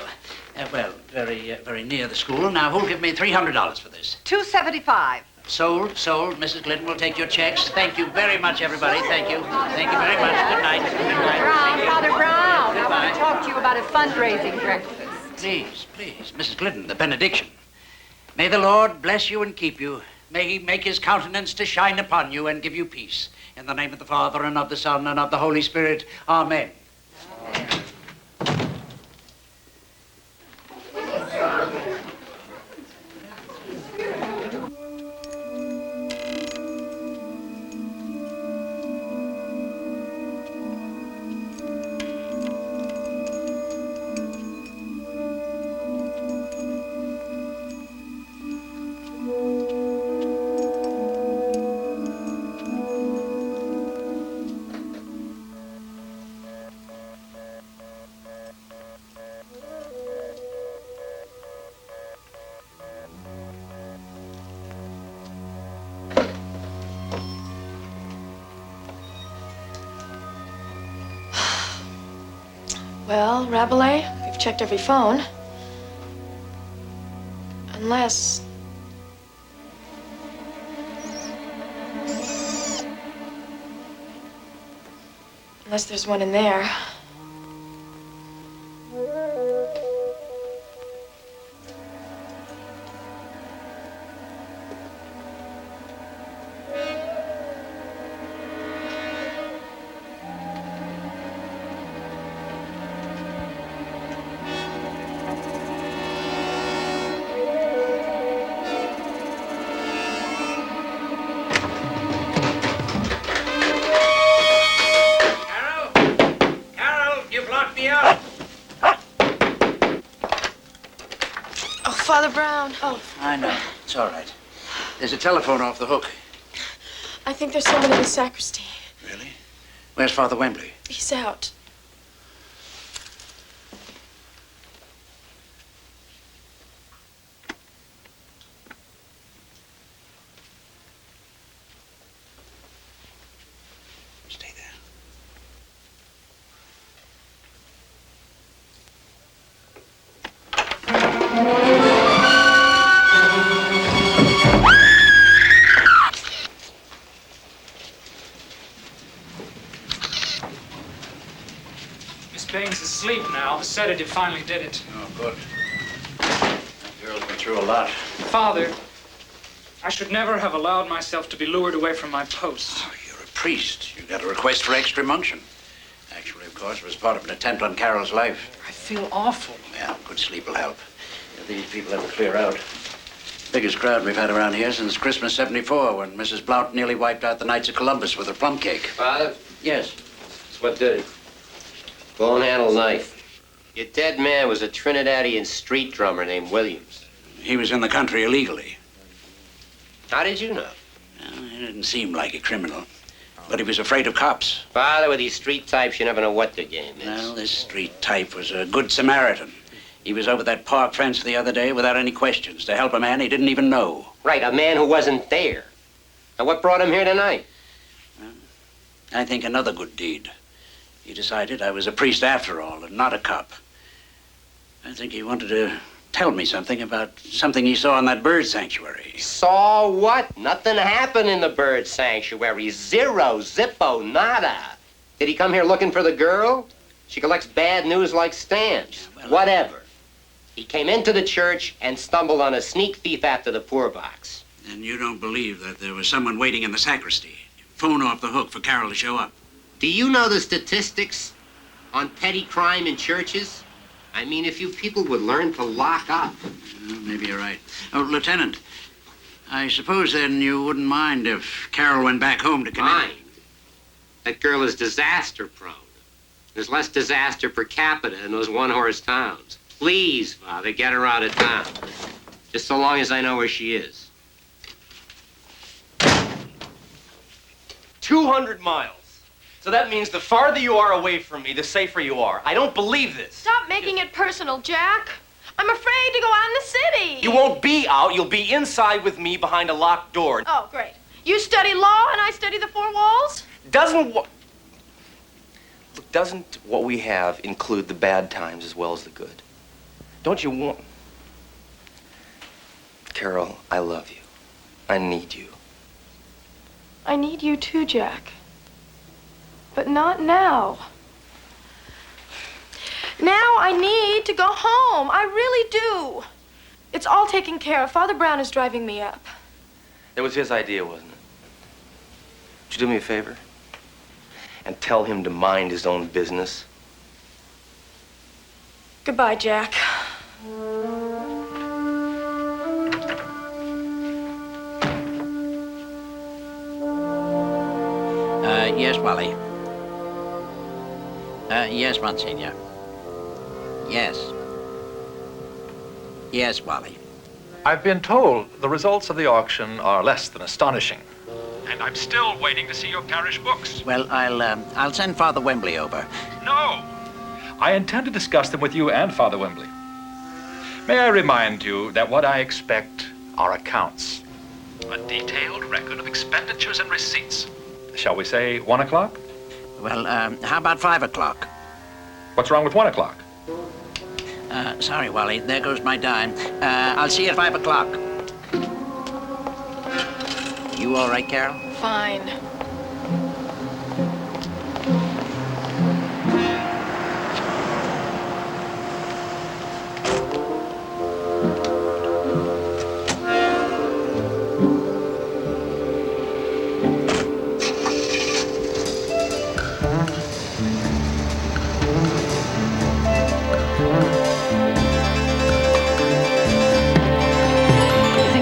Well, very near the school. Now, who'll give me $300 for this? 275. Sold. Mrs. Glidden will take your checks. Thank you very much, everybody. Thank you. Thank you very much. Good night. Good night. Father Brown, Goodbye. I want to talk to you about a fundraising breakfast. Please, Mrs. Glidden, the benediction. May the Lord bless you and keep you. May he make his countenance to shine upon you and give you peace. In the name of the Father, and of the Son, and of the Holy Spirit. Amen. Well, Rabelais, we've checked every phone. Unless... Unless there's one in there. Father Brown. Oh. I know. It's all right. There's a telephone off the hook. I think there's someone in the sacristy. Really? Where's Father Wembley? He's out. Stay there. Baines is asleep now. The sedative finally did it. Oh, good. That girl's been through a lot. Father, I should never have allowed myself to be lured away from my post. Oh, you're a priest. You got a request for extreme unction. Actually, of course, it was part of an attempt on Carol's life. I feel awful. Yeah, good sleep will help. These people have to clear out. Biggest crowd we've had around here since Christmas '74, when Mrs. Blount nearly wiped out the Knights of Columbus with her plum cake. Father? Yes. That's what did it. Bone handle knife. Your dead man was a Trinidadian street drummer named Williams. He was in the country illegally. How did you know? Well, he didn't seem like a criminal, but he was afraid of cops. Father, with these street types, you never know what their game is. Well, this street type was a good Samaritan. He was over that park fence the other day without any questions to help a man he didn't even know. Right, a man who wasn't there. Now, what brought him here tonight? Well, I think another good deed. He decided I was a priest after all, and not a cop. I think he wanted to tell me something about something he saw in that bird sanctuary. Saw what? Nothing happened in the bird sanctuary. Zero, zippo, nada. Did he come here looking for the girl? She collects bad news like stamps. Yeah, well, whatever. He came into the church and stumbled on a sneak thief after the poor box. And you don't believe that there was someone waiting in the sacristy? Phone off the hook for Carol to show up. Do you know the statistics on petty crime in churches? I mean, if you people would learn to lock up. Well, maybe you're right. Oh, Lieutenant, I suppose then you wouldn't mind if Carol went back home to commit... Mind? That girl is disaster prone. There's less disaster per capita in those one-horse towns. Please, Father, get her out of town. Just so long as I know where she is. 200 miles. So that means the farther you are away from me, the safer you are. I don't believe this. Stop making it personal, Jack. I'm afraid to go out in the city. You won't be out. You'll be inside with me behind a locked door. Oh, great. You study law and I study the four walls? Doesn't what we have include the bad times as well as the good? Don't you want... Carol, I love you. I need you. I need you too, Jack. But not now. Now I need to go home. I really do. It's all taken care of. Father Brown is driving me up. It was his idea, wasn't it? Would you do me a favor? And tell him to mind his own business? Goodbye, Jack. Yes, Wally. Yes, Monsignor. Yes. Yes, Wally. I've been told the results of the auction are less than astonishing. And I'm still waiting to see your parish books. Well, I'll send Father Wembley over. No! I intend to discuss them with you and Father Wembley. May I remind you that what I expect are accounts. A detailed record of expenditures and receipts. Shall we say 1 o'clock? Well, how about 5 o'clock? What's wrong with 1 o'clock? Sorry, Wally. There goes my dime. I'll see you at 5 o'clock. You all right, Carol? Fine.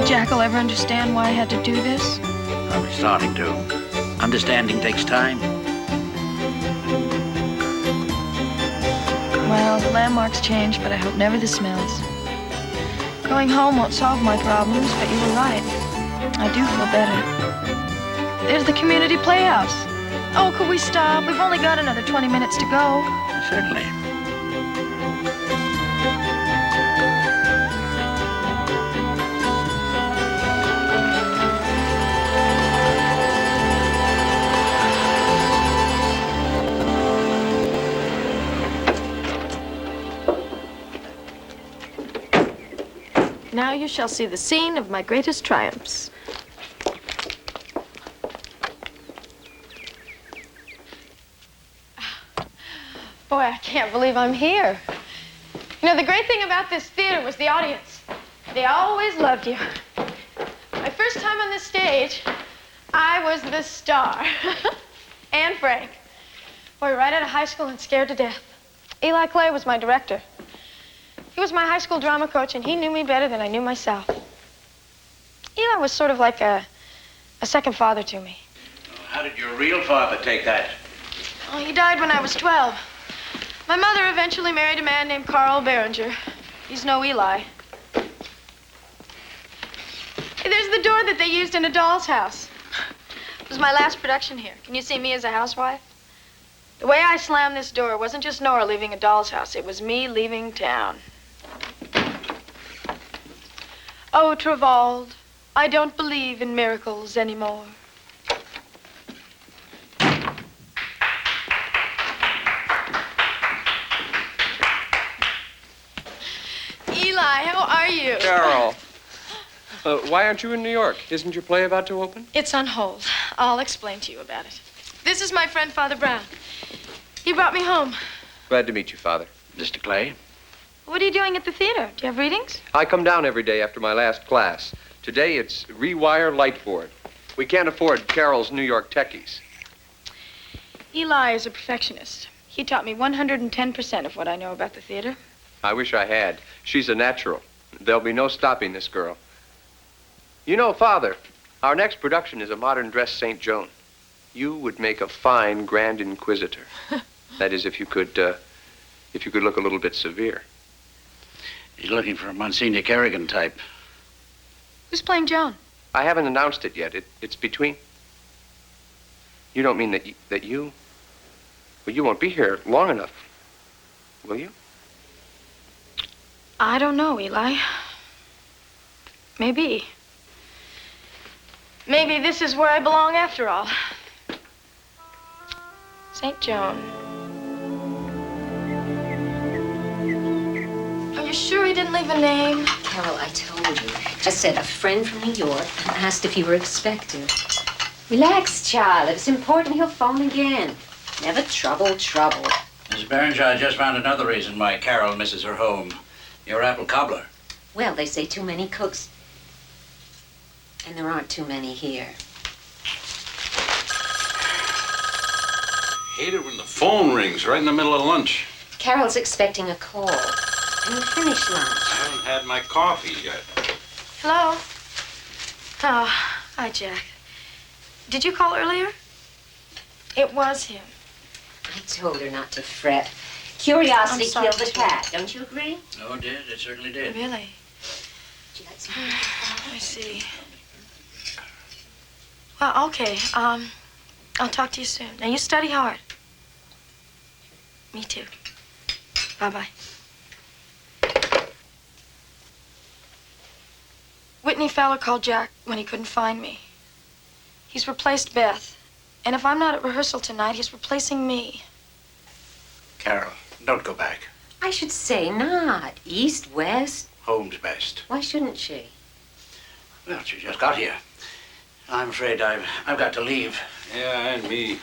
Jack will ever understand why I had to do this? Probably starting to. Understanding takes time. Well, the landmarks change, but I hope never the smells. Going home won't solve my problems, but you were right. I do feel better. There's the community playhouse. Oh, could we stop? We've only got another 20 minutes to go. Certainly. Now you shall see the scene of my greatest triumphs. Boy, I can't believe I'm here. You know, the great thing about this theater was the audience. They always loved you. My first time on this stage, I was the star. And Frank. Boy, right out of high school and scared to death. Eli Clay was my director. He was my high school drama coach, and he knew me better than I knew myself. Eli was sort of like a second father to me. How did your real father take that? Oh, he died when I was 12. My mother eventually married a man named Carl Behringer. He's no Eli. Hey, there's the door that they used in A Doll's House. It was my last production here. Can you see me as a housewife? The way I slammed this door wasn't just Nora leaving A Doll's House. It was me leaving town. Oh, Travald, I don't believe in miracles anymore. Eli, how are you? Carol, why aren't you in New York? Isn't your play about to open? It's on hold. I'll explain to you about it. This is my friend, Father Brown. He brought me home. Glad to meet you, Father. Mr. Clay? What are you doing at the theater? Do you have readings? I come down every day after my last class. Today it's rewire lightboard. We can't afford Carol's New York techies. Eli is a perfectionist. He taught me 110% of what I know about the theater. I wish I had. She's a natural. There'll be no stopping this girl. You know, Father, our next production is a modern dress St. Joan. You would make a fine Grand Inquisitor. That is, if you could look a little bit severe. He's looking for a Monsignor Kerrigan type. Who's playing Joan? I haven't announced it yet. It's between. You don't mean that you... Well, you won't be here long enough, will you? I don't know, Eli. Maybe. Maybe this is where I belong after all. St. Joan. Are you sure he didn't leave a name? Carol, I told you. Just said a friend from New York and asked if you were expected. Relax, child. If it's important, he'll phone again. Never trouble. Mrs. Behringer, I just found another reason why Carol misses her home. Your apple cobbler. Well, they say too many cooks. And there aren't too many here. Hate it when the phone rings right in the middle of lunch. Carol's expecting a call. Can you finish lunch? I haven't had my coffee yet. Hello? Oh, hi, Jack. Did you call earlier? It was him. I told her not to fret. Curiosity I'm sorry, killed the cat. Don't you agree? Oh, it did. It certainly did. Really? Would you like some? I see. Well, okay. I'll talk to you soon. Now, you study hard. Me too. Bye-bye. Whitney Fowler called Jack when he couldn't find me. He's replaced Beth. And if I'm not at rehearsal tonight, he's replacing me. Carol, Don't go back. I should say not. East, west. Home's best. Why shouldn't she? Well, she just got here. I'm afraid I've got to leave. Yeah, and me.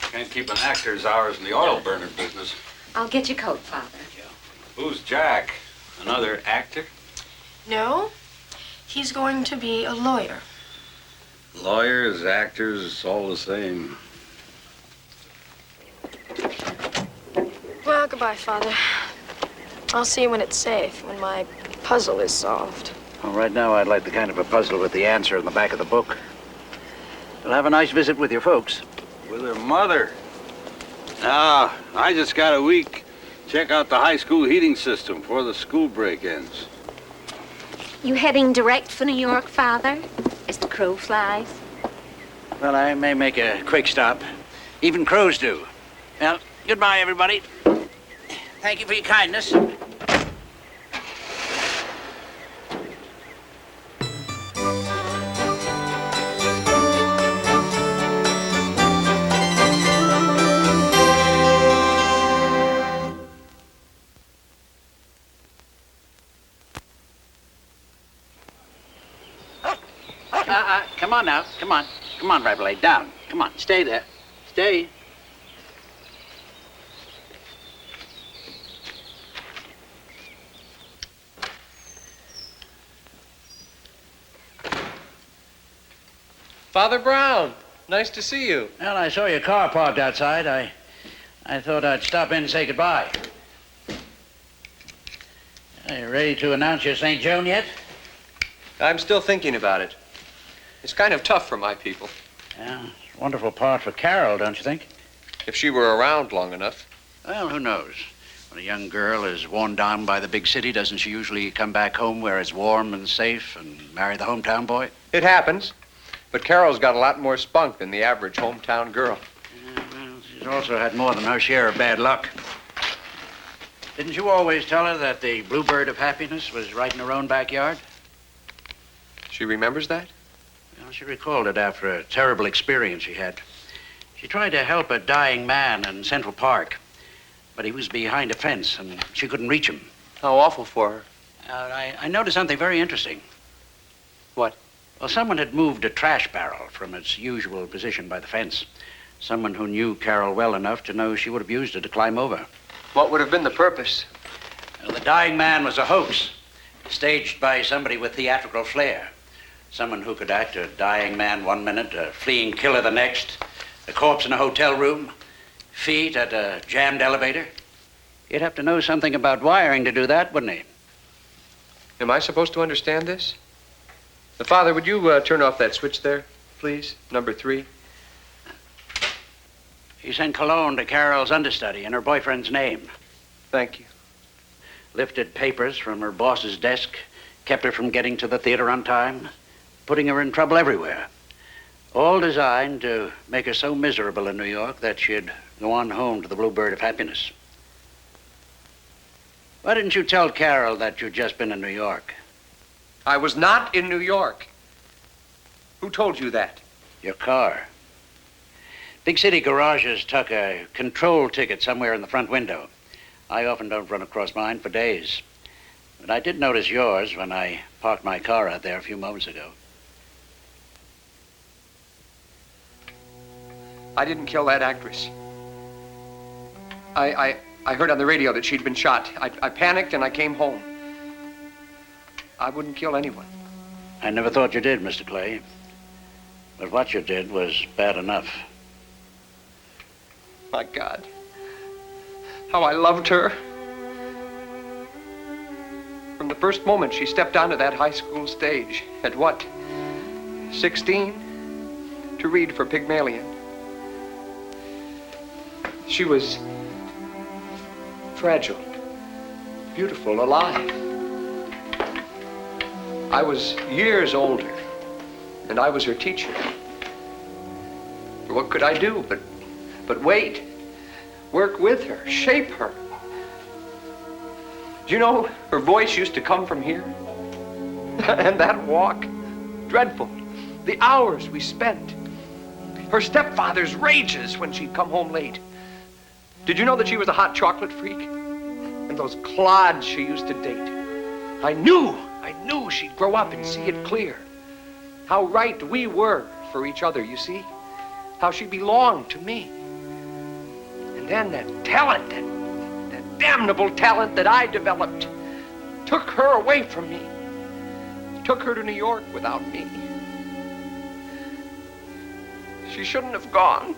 Can't keep an actor's hours in the oil burner business. I'll get your coat, Father. Who's Jack? Another actor? No, he's going to be a lawyer. Lawyers, actors, it's all the same. Well, goodbye, Father. I'll see you when it's safe, when my puzzle is solved. Well, right now I'd like the kind of a puzzle with the answer in the back of the book. You'll have a nice visit with your folks. With her mother. I just got a week. Check out the high school heating system before the school break ends. You heading direct for New York, Father? As the crow flies? Well, I may make a quick stop. Even crows do. Well, goodbye, everybody. Thank you for your kindness. Come on now. Come on. Come on, Rival. Lay down. Come on. Stay there. Stay. Father Brown, nice to see you. Well, I saw your car parked outside. I thought I'd stop in and say goodbye. Are you ready to announce your St. Joan yet? I'm still thinking about it. It's kind of tough for my people. Yeah, it's a wonderful part for Carol, don't you think? If she were around long enough. Well, who knows? When a young girl is worn down by the big city, doesn't she usually come back home where it's warm and safe and marry the hometown boy? It happens. But Carol's got a lot more spunk than the average hometown girl. Yeah, well, she's also had more than her share of bad luck. Didn't you always tell her that the bluebird of happiness was right in her own backyard? She remembers that? Well, she recalled it after a terrible experience she had. She tried to help a dying man in Central Park, but he was behind a fence and she couldn't reach him. How awful for her. I noticed something very interesting. What? Well, someone had moved a trash barrel from its usual position by the fence. Someone who knew Carol well enough to know she would have used it to climb over. What would have been the purpose? Well, the dying man was a hoax, staged by somebody with theatrical flair. Someone who could act a dying man one minute, a fleeing killer the next, a corpse in a hotel room, feet at a jammed elevator. He'd have to know something about wiring to do that, wouldn't he? Am I supposed to understand this? Father, would you turn off that switch there, please? Number 3. He sent cologne to Carol's understudy in her boyfriend's name. Thank you. Lifted papers from her boss's desk, kept her from getting to the theater on time, putting her in trouble everywhere. All designed to make her so miserable in New York that she'd go on home to the bluebird of happiness. Why didn't you tell Carol that you'd just been in New York? I was not in New York. Who told you that? Your car. Big city garages tuck a control ticket somewhere in the front window. I often don't run across mine for days. But I did notice yours when I parked my car out there a few moments ago. I didn't kill that actress. I heard on the radio that she'd been shot. I panicked and I came home. I wouldn't kill anyone. I never thought you did, Mr. Clay. But what you did was bad enough. My God. How I loved her. From the first moment she stepped onto that high school stage, at what, 16? To read for Pygmalion. She was fragile, beautiful, alive. I was years older, and I was her teacher. What could I do but wait, work with her, shape her? Do you know, her voice used to come from here? And that walk, dreadful. The hours we spent. Her stepfather's rages when she'd come home late. Did you know that she was a hot chocolate freak? And those clods she used to date. I knew she'd grow up and see it clear. How right we were for each other, you see? How she belonged to me. And then that talent, that damnable talent that I developed, took her away from me. Took her to New York without me. She shouldn't have gone.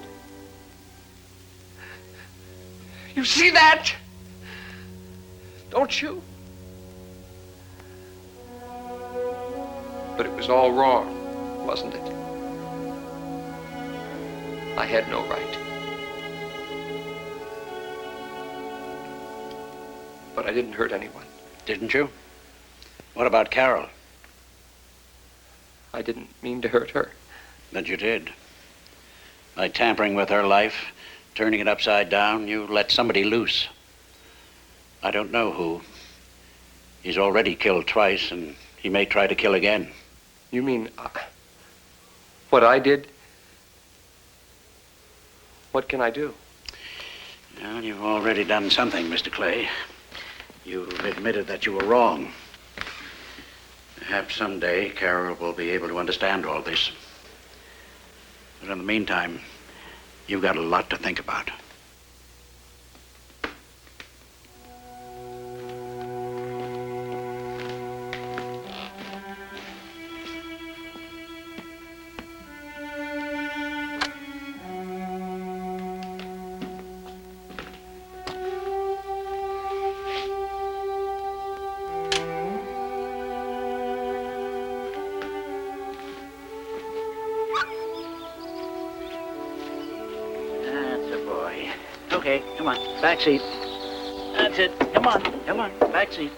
You see that? Don't you? But it was all wrong, wasn't it? I had no right. But I didn't hurt anyone. Didn't you? What about Carol? I didn't mean to hurt her. But you did. By tampering with her life, turning it upside down, you let somebody loose. I don't know who. He's already killed twice, and he may try to kill again. You mean what I did? What can I do? Well, you've already done something, Mr. Clay. You've admitted that you were wrong. Perhaps someday Carol will be able to understand all this. But in the meantime, you've got a lot to think about. Okay, come on, back seat. That's it. Come on, back seat.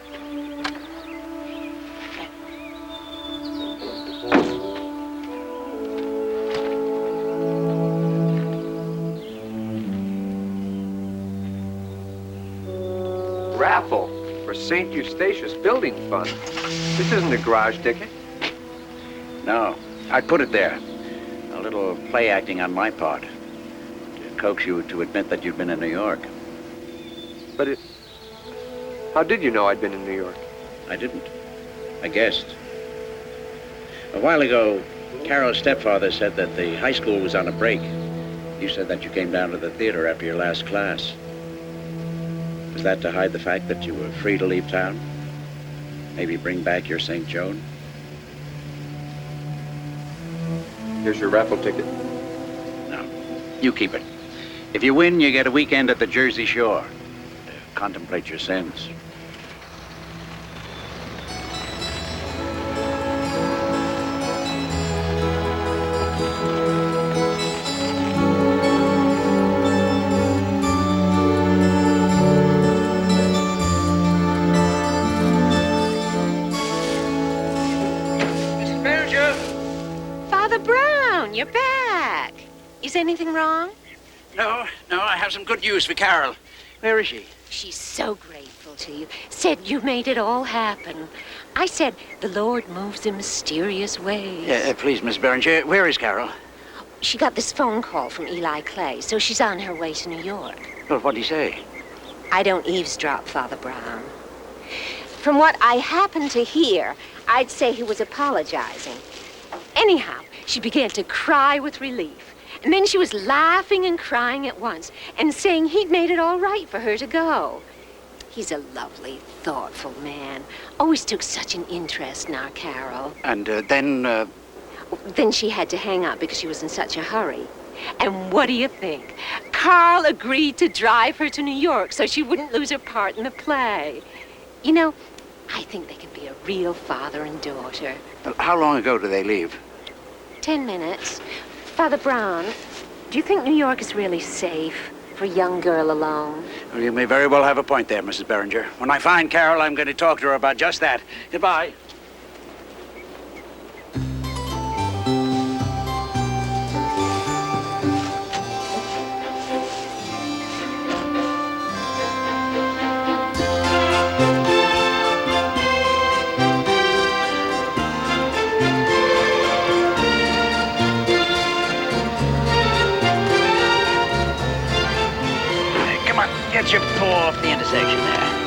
Raffle for St. Eustatius Building Fund. This isn't a garage ticket. No, I put it there. A little play acting on my part. Coax you to admit that you've been in New York. But how did you know I'd been in New York? I didn't. I guessed. A while ago, Carol's stepfather said that the high school was on a break. You said that you came down to the theater after your last class. Was that to hide the fact that you were free to leave town? Maybe bring back your St. Joan? Here's your raffle ticket. No, you keep it. If you win, you get a weekend at the Jersey Shore to contemplate your sins. Mrs. Manager! Father Brown, you're back. Is anything wrong? No, I have some good news for Carol. Where is she? She's so grateful to you. Said you made it all happen. I said the Lord moves in mysterious ways. Please, Miss Berenger, where is Carol? She got this phone call from Eli Clay, so she's on her way to New York. Well, what'd he say? I don't eavesdrop, Father Brown. From what I happened to hear, I'd say he was apologizing. Anyhow, she began to cry with relief. And then she was laughing and crying at once and saying he'd made it all right for her to go. He's a lovely, thoughtful man. Always took such an interest in our Carol. And then... Then she had to hang up because she was in such a hurry. And what do you think? Carl agreed to drive her to New York so she wouldn't lose her part in the play. You know, I think they can be a real father and daughter. How long ago did they leave? 10 minutes. Father Brown, do you think New York is really safe for a young girl alone? Well, you may very well have a point there, Mrs. Berenger. When I find Carol, I'm going to talk to her about just that. Goodbye. off the intersection there.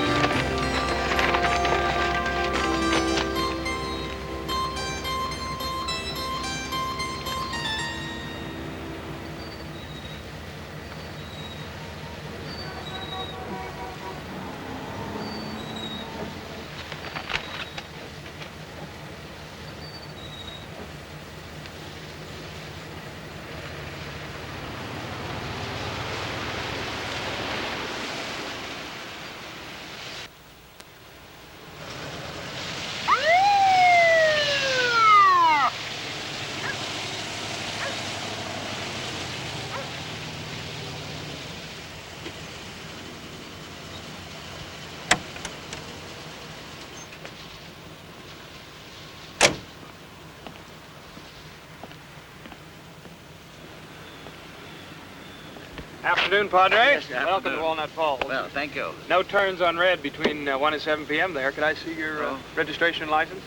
Afternoon, Padre. Yes, Welcome to Walnut Falls. Well, thank you. No turns on red between 1 and 7 p.m. there. Could I see your registration and license?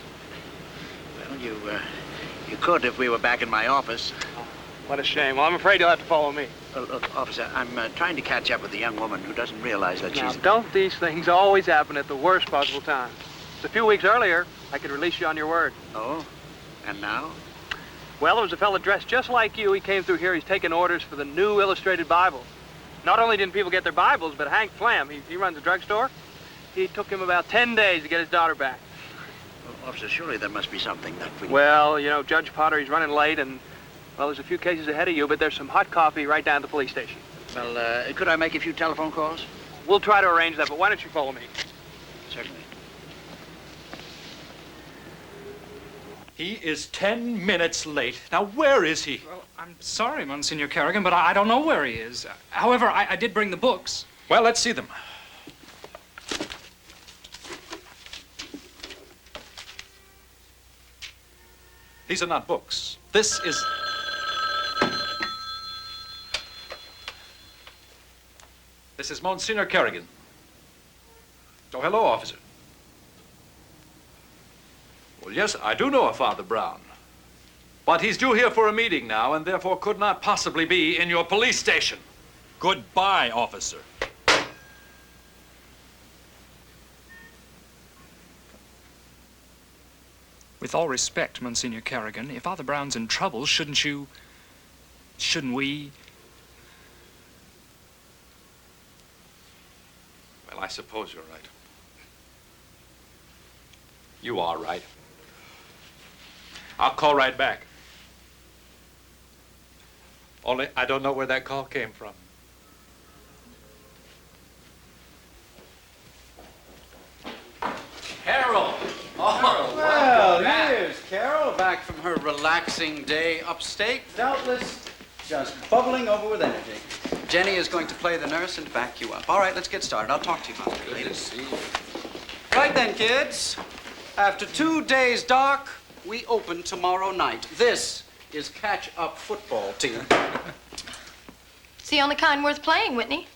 Well, you could if we were back in my office. What a shame. Well, I'm afraid you'll have to follow me. Look, officer, I'm trying to catch up with the young woman who doesn't realize that Now, she's... don't these things always happen at the worst possible time? Just a few weeks earlier, I could release you on your word. Oh? And now? Well, there was a fella dressed just like you. He came through here. He's taking orders for the new illustrated Bible. Not only didn't people get their Bibles, but Hank Flam, he runs a drugstore. He took him about 10 days to get his daughter back. Well, officer, surely there must be something that we... Well, you know, Judge Potter, he's running late, and, well, there's a few cases ahead of you, but there's some hot coffee right down at the police station. Well, could I make a few telephone calls? We'll try to arrange that, but why don't you follow me? Certainly. He is 10 minutes late. Now, where is he? Well, I'm sorry, Monsignor Kerrigan, but I don't know where he is. However, I did bring the books. Well, let's see them. These are not books. This is... This is Monsignor Kerrigan. Oh, hello, officer. Well, yes, I do know a Father Brown. But he's due here for a meeting now, and therefore could not possibly be in your police station. Goodbye, officer. With all respect, Monsignor Kerrigan, if Father Brown's in trouble, shouldn't we? Well, I suppose you're right. You are right. I'll call right back. Only I don't know where that call came from. Carol! Oh, well, here's Carol, back from her relaxing day upstate. Doubtless just bubbling over with energy. Jenny is going to play the nurse and back you up. All right, let's get started. I'll talk to you about it later. Good to see you. Right then, kids. After 2 days dark, we open tomorrow night. This is catch-up football team. It's the only kind worth playing, Whitney.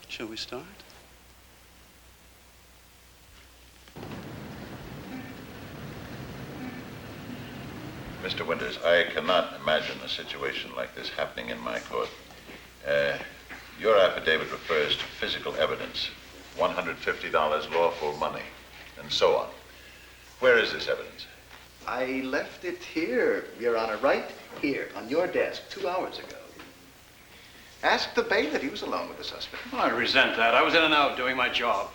Shall we start? Mr. Winters, I cannot imagine a situation like this happening in my court. Your affidavit refers to physical evidence, $150 lawful money, and so on. Where is this evidence? I left it here, Your Honor, right here on your desk 2 hours ago. Ask the bailiff. He was alone with the suspect. Well, I resent that. I was in and out doing my job.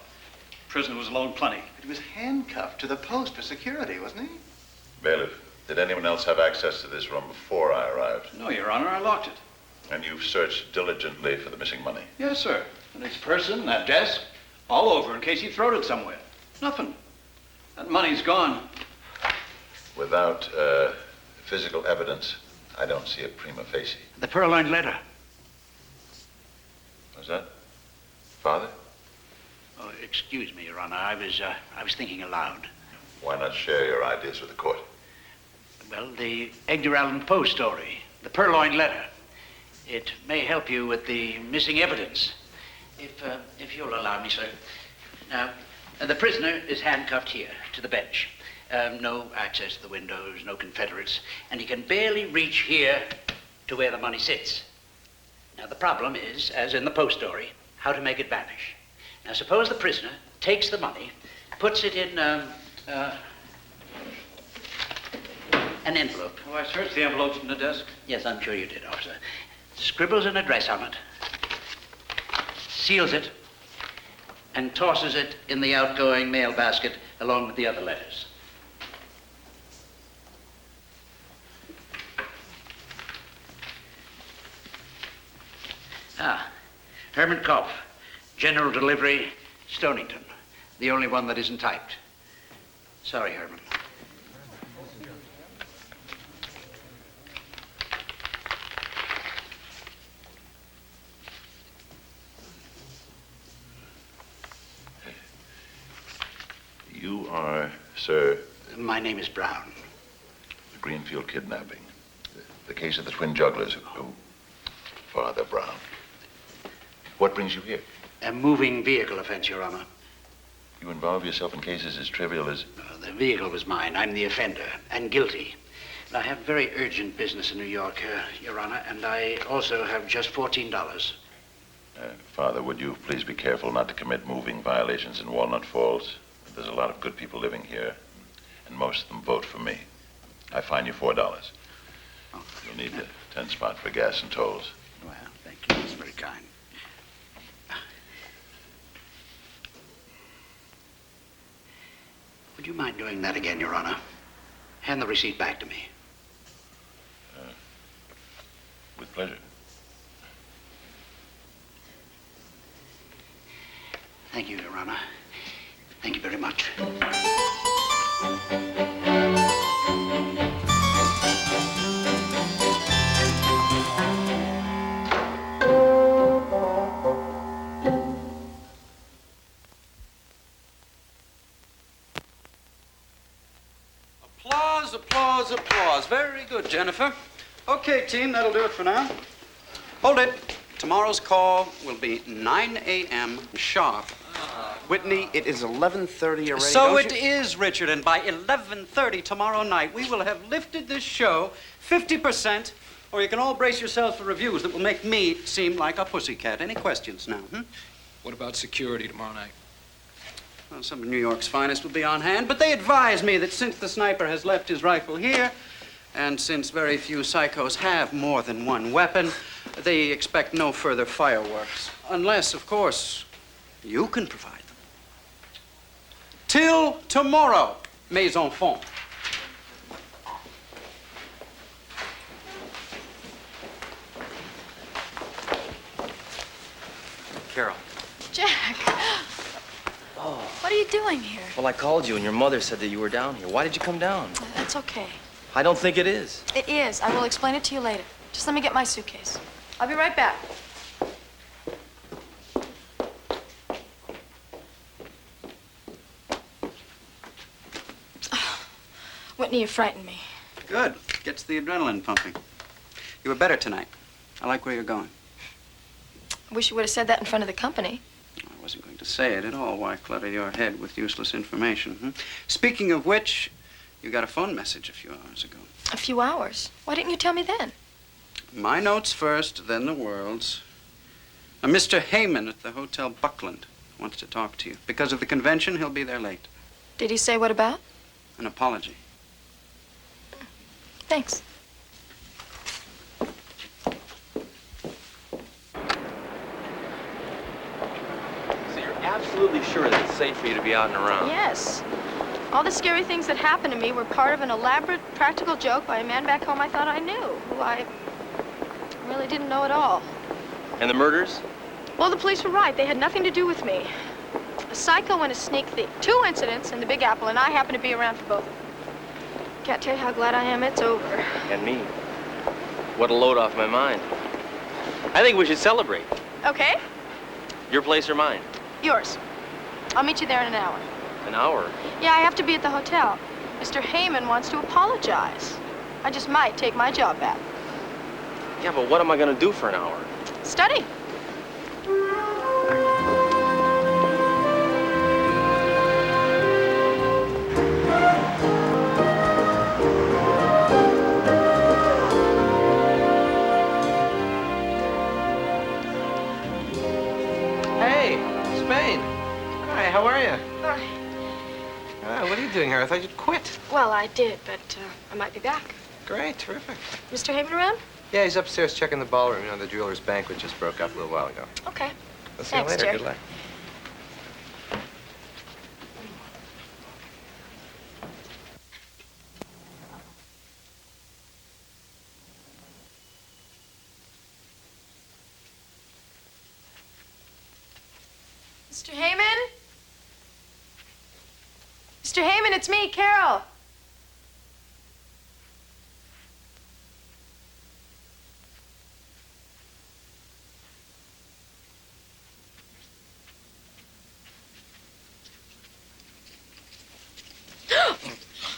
Prison was alone plenty. He was handcuffed to the post for security, wasn't he? Bailiff, did anyone else have access to this room before I arrived? No, Your Honor, I locked it. And you've searched diligently for the missing money? Yes, sir. And his person, that desk, all over in case he throwed it somewhere. Nothing. That money's gone. Without physical evidence, I don't see a prima facie. The purloined letter. Was that Father? Oh, excuse me, Your Honor. I was thinking aloud. Why not share your ideas with the court? Well, the Edgar Allan Poe story, the purloined letter. It may help you with the missing evidence. If you'll allow me, sir. Now, the prisoner is handcuffed here to the bench. No access to the windows, no Confederates, and he can barely reach here to where the money sits. Now, the problem is, as in the Poe story, how to make it vanish. Now, suppose the prisoner takes the money, puts it in an envelope. Oh, I searched the envelopes in the desk. Yes, I'm sure you did, officer. Scribbles an address on it, seals it, and tosses it in the outgoing mail basket along with the other letters. Ah, Herman Kopf, General Delivery, Stonington. The only one that isn't typed. Sorry, Herman. You are, sir? My name is Brown. The Greenfield kidnapping. The case of the twin jugglers who... Father Brown. What brings you here? A moving vehicle offense, Your Honor. You involve yourself in cases as trivial as... The vehicle was mine. I'm the offender and guilty. But I have very urgent business in New York, Your Honor, and I also have just $14. Father, would you please be careful not to commit moving violations in Walnut Falls? There's a lot of good people living here, and most of them vote for me. I fine you $4. You'll need the 10 spot for gas and tolls. Well, thank you. That's very kind. Would you mind doing that again, Your Honor? Hand the receipt back to me. With pleasure. Thank you, Your Honor. Thank you very much. Applause, applause, applause. Very good, Jennifer. Okay, team, that'll do it for now. Hold it. Tomorrow's call will be 9 a.m. sharp. Whitney, it is 11:30 already. So it is, Richard, and by 11:30 tomorrow night, we will have lifted this show 50%, or you can all brace yourselves for reviews that will make me seem like a pussycat. Any questions now? What about security tomorrow night? Well, some of New York's finest will be on hand, but they advise me that since the sniper has left his rifle here, and since very few psychos have more than one weapon, they expect no further fireworks. Unless, of course, you can provide them. Till tomorrow, mes enfants. Carol. Jack. Oh. What are you doing here? Well, I called you, and your mother said that you were down here. Why did you come down? That's okay. I don't think it is. It is. I will explain it to you later. Just let me get my suitcase. I'll be right back. Whitney, you frightened me. Good. Gets the adrenaline pumping. You were better tonight. I like where you're going. I wish you would have said that in front of the company. I wasn't going to say it at all. Why clutter your head with useless information? Speaking of which, you got a phone message a few hours ago. A few hours? Why didn't you tell me then? My notes first, then the world's. Mr. Heyman at the Hotel Buckland wants to talk to you. Because of the convention, he'll be there late. Did he say what about? An apology. Thanks. So you're absolutely sure that it's safe for you to be out and around? Yes. All the scary things that happened to me were part of an elaborate practical joke by a man back home I thought I knew, who I really didn't know at all. And the murders? Well, the police were right. They had nothing to do with me. A psycho and a sneak thief. 2 incidents in the Big Apple, and I happened to be around for both of them. Can't tell you how glad I am it's over. And me. What a load off my mind. I think we should celebrate. Okay? Your place or mine? Yours. I'll meet you there in an hour. An hour? Yeah, I have to be at the hotel. Mr. Heyman wants to apologize. I just might take my job back. Yeah, but what am I going to do for an hour? Study. Bain. Hi, how are you? Hi. What are you doing here? I thought you'd quit. Well, I did, but I might be back. Great, terrific. Mr. Heyman around? Yeah, he's upstairs checking the ballroom. You know, the jeweler's banquet just broke up a little while ago. Okay. I'll see you Thanks, later. Jerry. Good luck. Mr. Heyman? Mr. Heyman, it's me, Carol.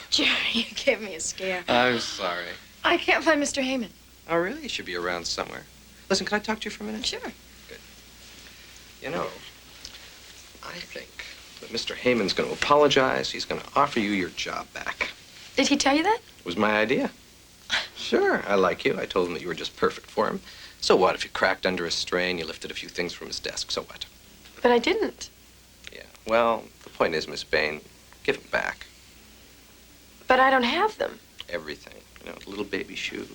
Jerry, you gave me a scare. I'm sorry. I can't find Mr. Heyman. Oh, really? He should be around somewhere. Listen, can I talk to you for a minute? Sure. Good. You know, I think that Mr. Heyman's going to apologize. He's going to offer you your job back. Did he tell you that? It was my idea. Sure, I like you. I told him that you were just perfect for him. So what if you cracked under his strain, you lifted a few things from his desk? So what? But I didn't. Yeah, well, the point is, Miss Bain, give him back. But I don't have them. Everything. You know, the little baby shoe,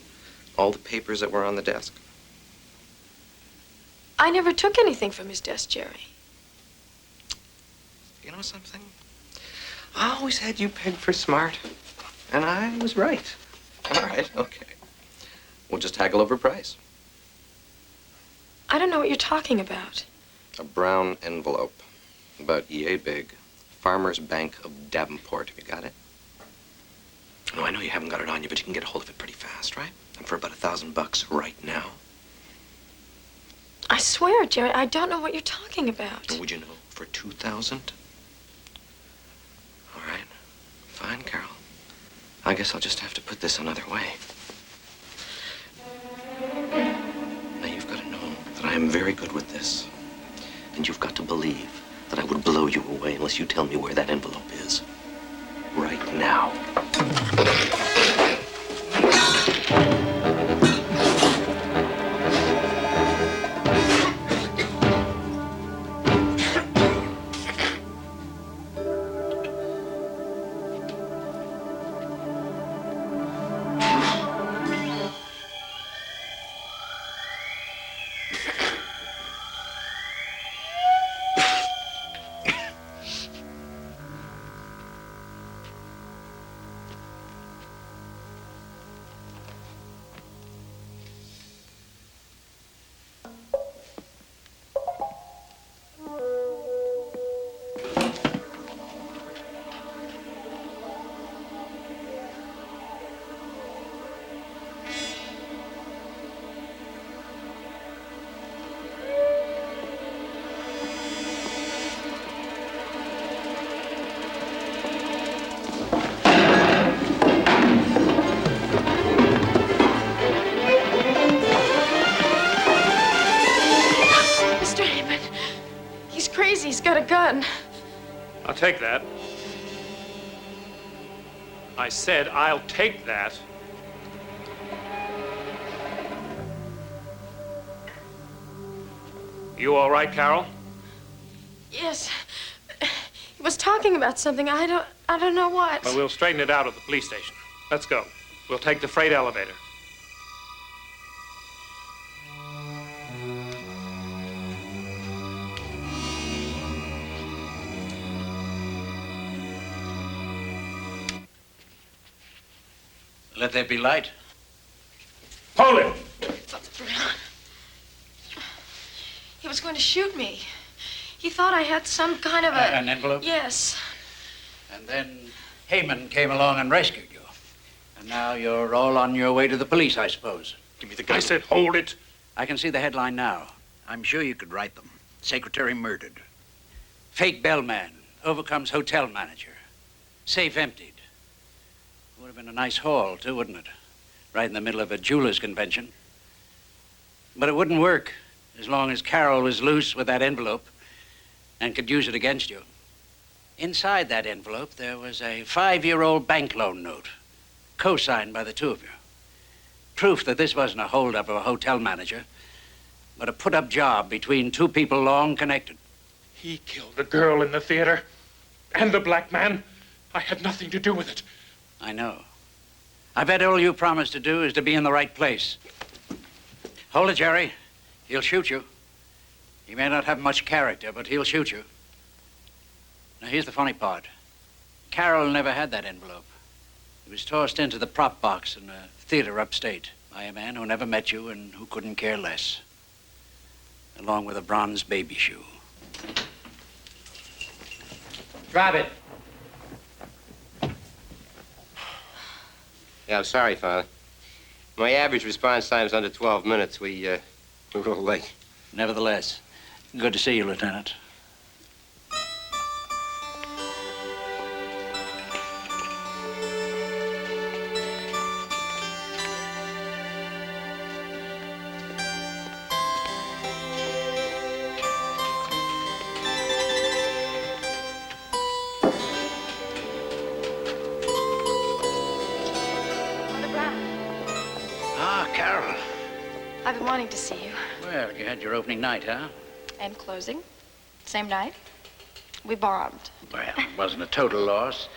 all the papers that were on the desk. I never took anything from his desk, Jerry. You know something? I always had you pegged for smart, and I was right. All right, okay. We'll just haggle over price. I don't know what you're talking about. A brown envelope, about yay big. Farmers Bank of Davenport. Have you got it? No, I know you haven't got it on you, but you can get a hold of it pretty fast, right? And for about $1,000 right now. I swear, Jerry, I don't know what you're talking about. Would you know for 2,000? All right. Fine, Carol. I guess I'll just have to put this another way. Now, you've got to know that I am very good with this. And you've got to believe that I would blow you away unless you tell me where that envelope is. Right now. He's got a gun. I'll take that. I said I'll take that. You all right, Carol? Yes. He was talking about something. I don't know what. Well, we'll straighten it out at the police station. Let's go. We'll take the freight elevator. Let there be light. Hold him! He was going to shoot me. He thought I had some kind of An envelope? Yes. And then Heyman came along and rescued you. And now you're all on your way to the police, I suppose. Give me the gun. I said hold it. I can see the headline now. I'm sure you could write them. Secretary murdered. Fake bellman overcomes hotel manager. Safe emptied. Would have been a nice haul, too, wouldn't it? Right in the middle of a jeweler's convention. But it wouldn't work as long as Carol was loose with that envelope and could use it against you. Inside that envelope, there was a 5-year-old bank loan note, co-signed by the two of you. Proof that this wasn't a holdup of a hotel manager, but a put-up job between two people long connected. He killed the girl in the theater. And the black man. I had nothing to do with it. I know. I bet all you promised to do is to be in the right place. Hold it, Jerry. He'll shoot you. He may not have much character, but he'll shoot you. Now, here's the funny part. Carol never had that envelope. It was tossed into the prop box in a theater upstate by a man who never met you and who couldn't care less, along with a bronze baby shoe. Drop it. Yeah, I'm sorry, Father. My average response time is under 12 minutes. We're a little late. Nevertheless, good to see you, Lieutenant. I've been wanting to see you. Well, you had your opening night, huh? And closing. Same night. We bombed. Well, it wasn't a total loss.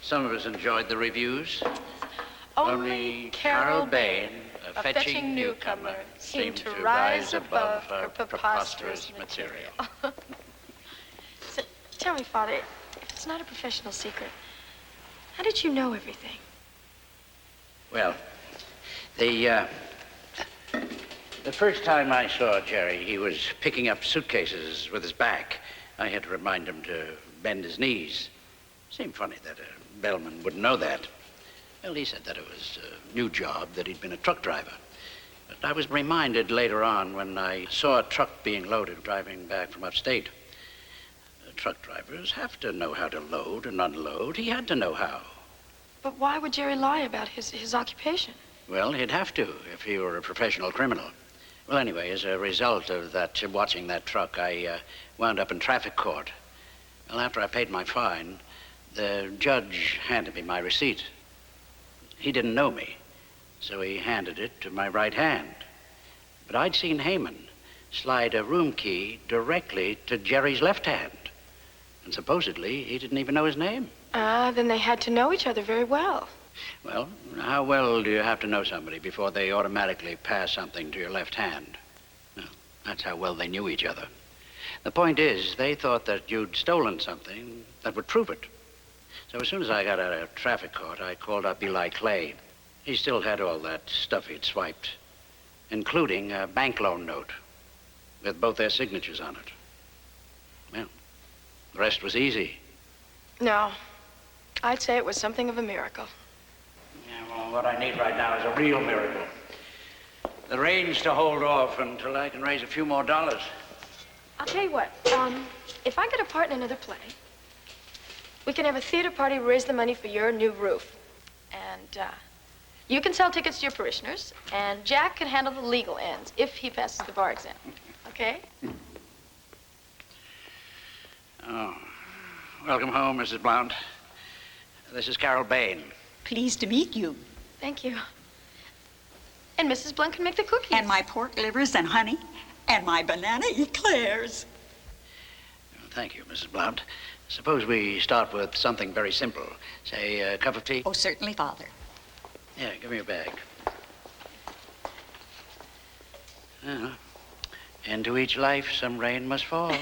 Some of us enjoyed the reviews. Only Carol Bain, a fetching newcomer, seemed to rise above her preposterous material. So, tell me, Father, if it's not a professional secret, how did you know everything? Well, the first time I saw Jerry, he was picking up suitcases with his back. I had to remind him to bend his knees. Seemed funny that a bellman wouldn't know that. Well, he said that it was a new job, that he'd been a truck driver. But I was reminded later on when I saw a truck being loaded driving back from upstate. Truck drivers have to know how to load and unload. He had to know how. But why would Jerry lie about his occupation? Well, he'd have to if he were a professional criminal. Well, anyway, as a result of that, watching that truck, I wound up in traffic court. Well, after I paid my fine, the judge handed me my receipt. He didn't know me, so he handed it to my right hand. But I'd seen Heyman slide a room key directly to Jerry's left hand. And supposedly, he didn't even know his name. Then they had to know each other very well. Well, how well do you have to know somebody before they automatically pass something to your left hand? Well, that's how well they knew each other. The point is, they thought that you'd stolen something that would prove it. So as soon as I got out of traffic court, I called up Eli Clay. He still had all that stuff he'd swiped, including a bank loan note with both their signatures on it. Well, the rest was easy. No, I'd say it was something of a miracle. Yeah, well, what I need right now is a real miracle. The range to hold off until I can raise a few more dollars. I'll tell you what, if I get a part in another play, we can have a theater party to raise the money for your new roof. And you can sell tickets to your parishioners, and Jack can handle the legal ends if he passes the bar exam. Okay? Oh. Welcome home, Mrs. Blount. This is Carol Bain. Pleased to meet you. Thank you. And Mrs. Blount can make the cookies. And my pork livers and honey, and my banana eclairs. Thank you, Mrs. Blount. Suppose we start with something very simple. Say, a cup of tea? Oh, certainly, Father. Yeah, give me a bag. Into each life, some rain must fall.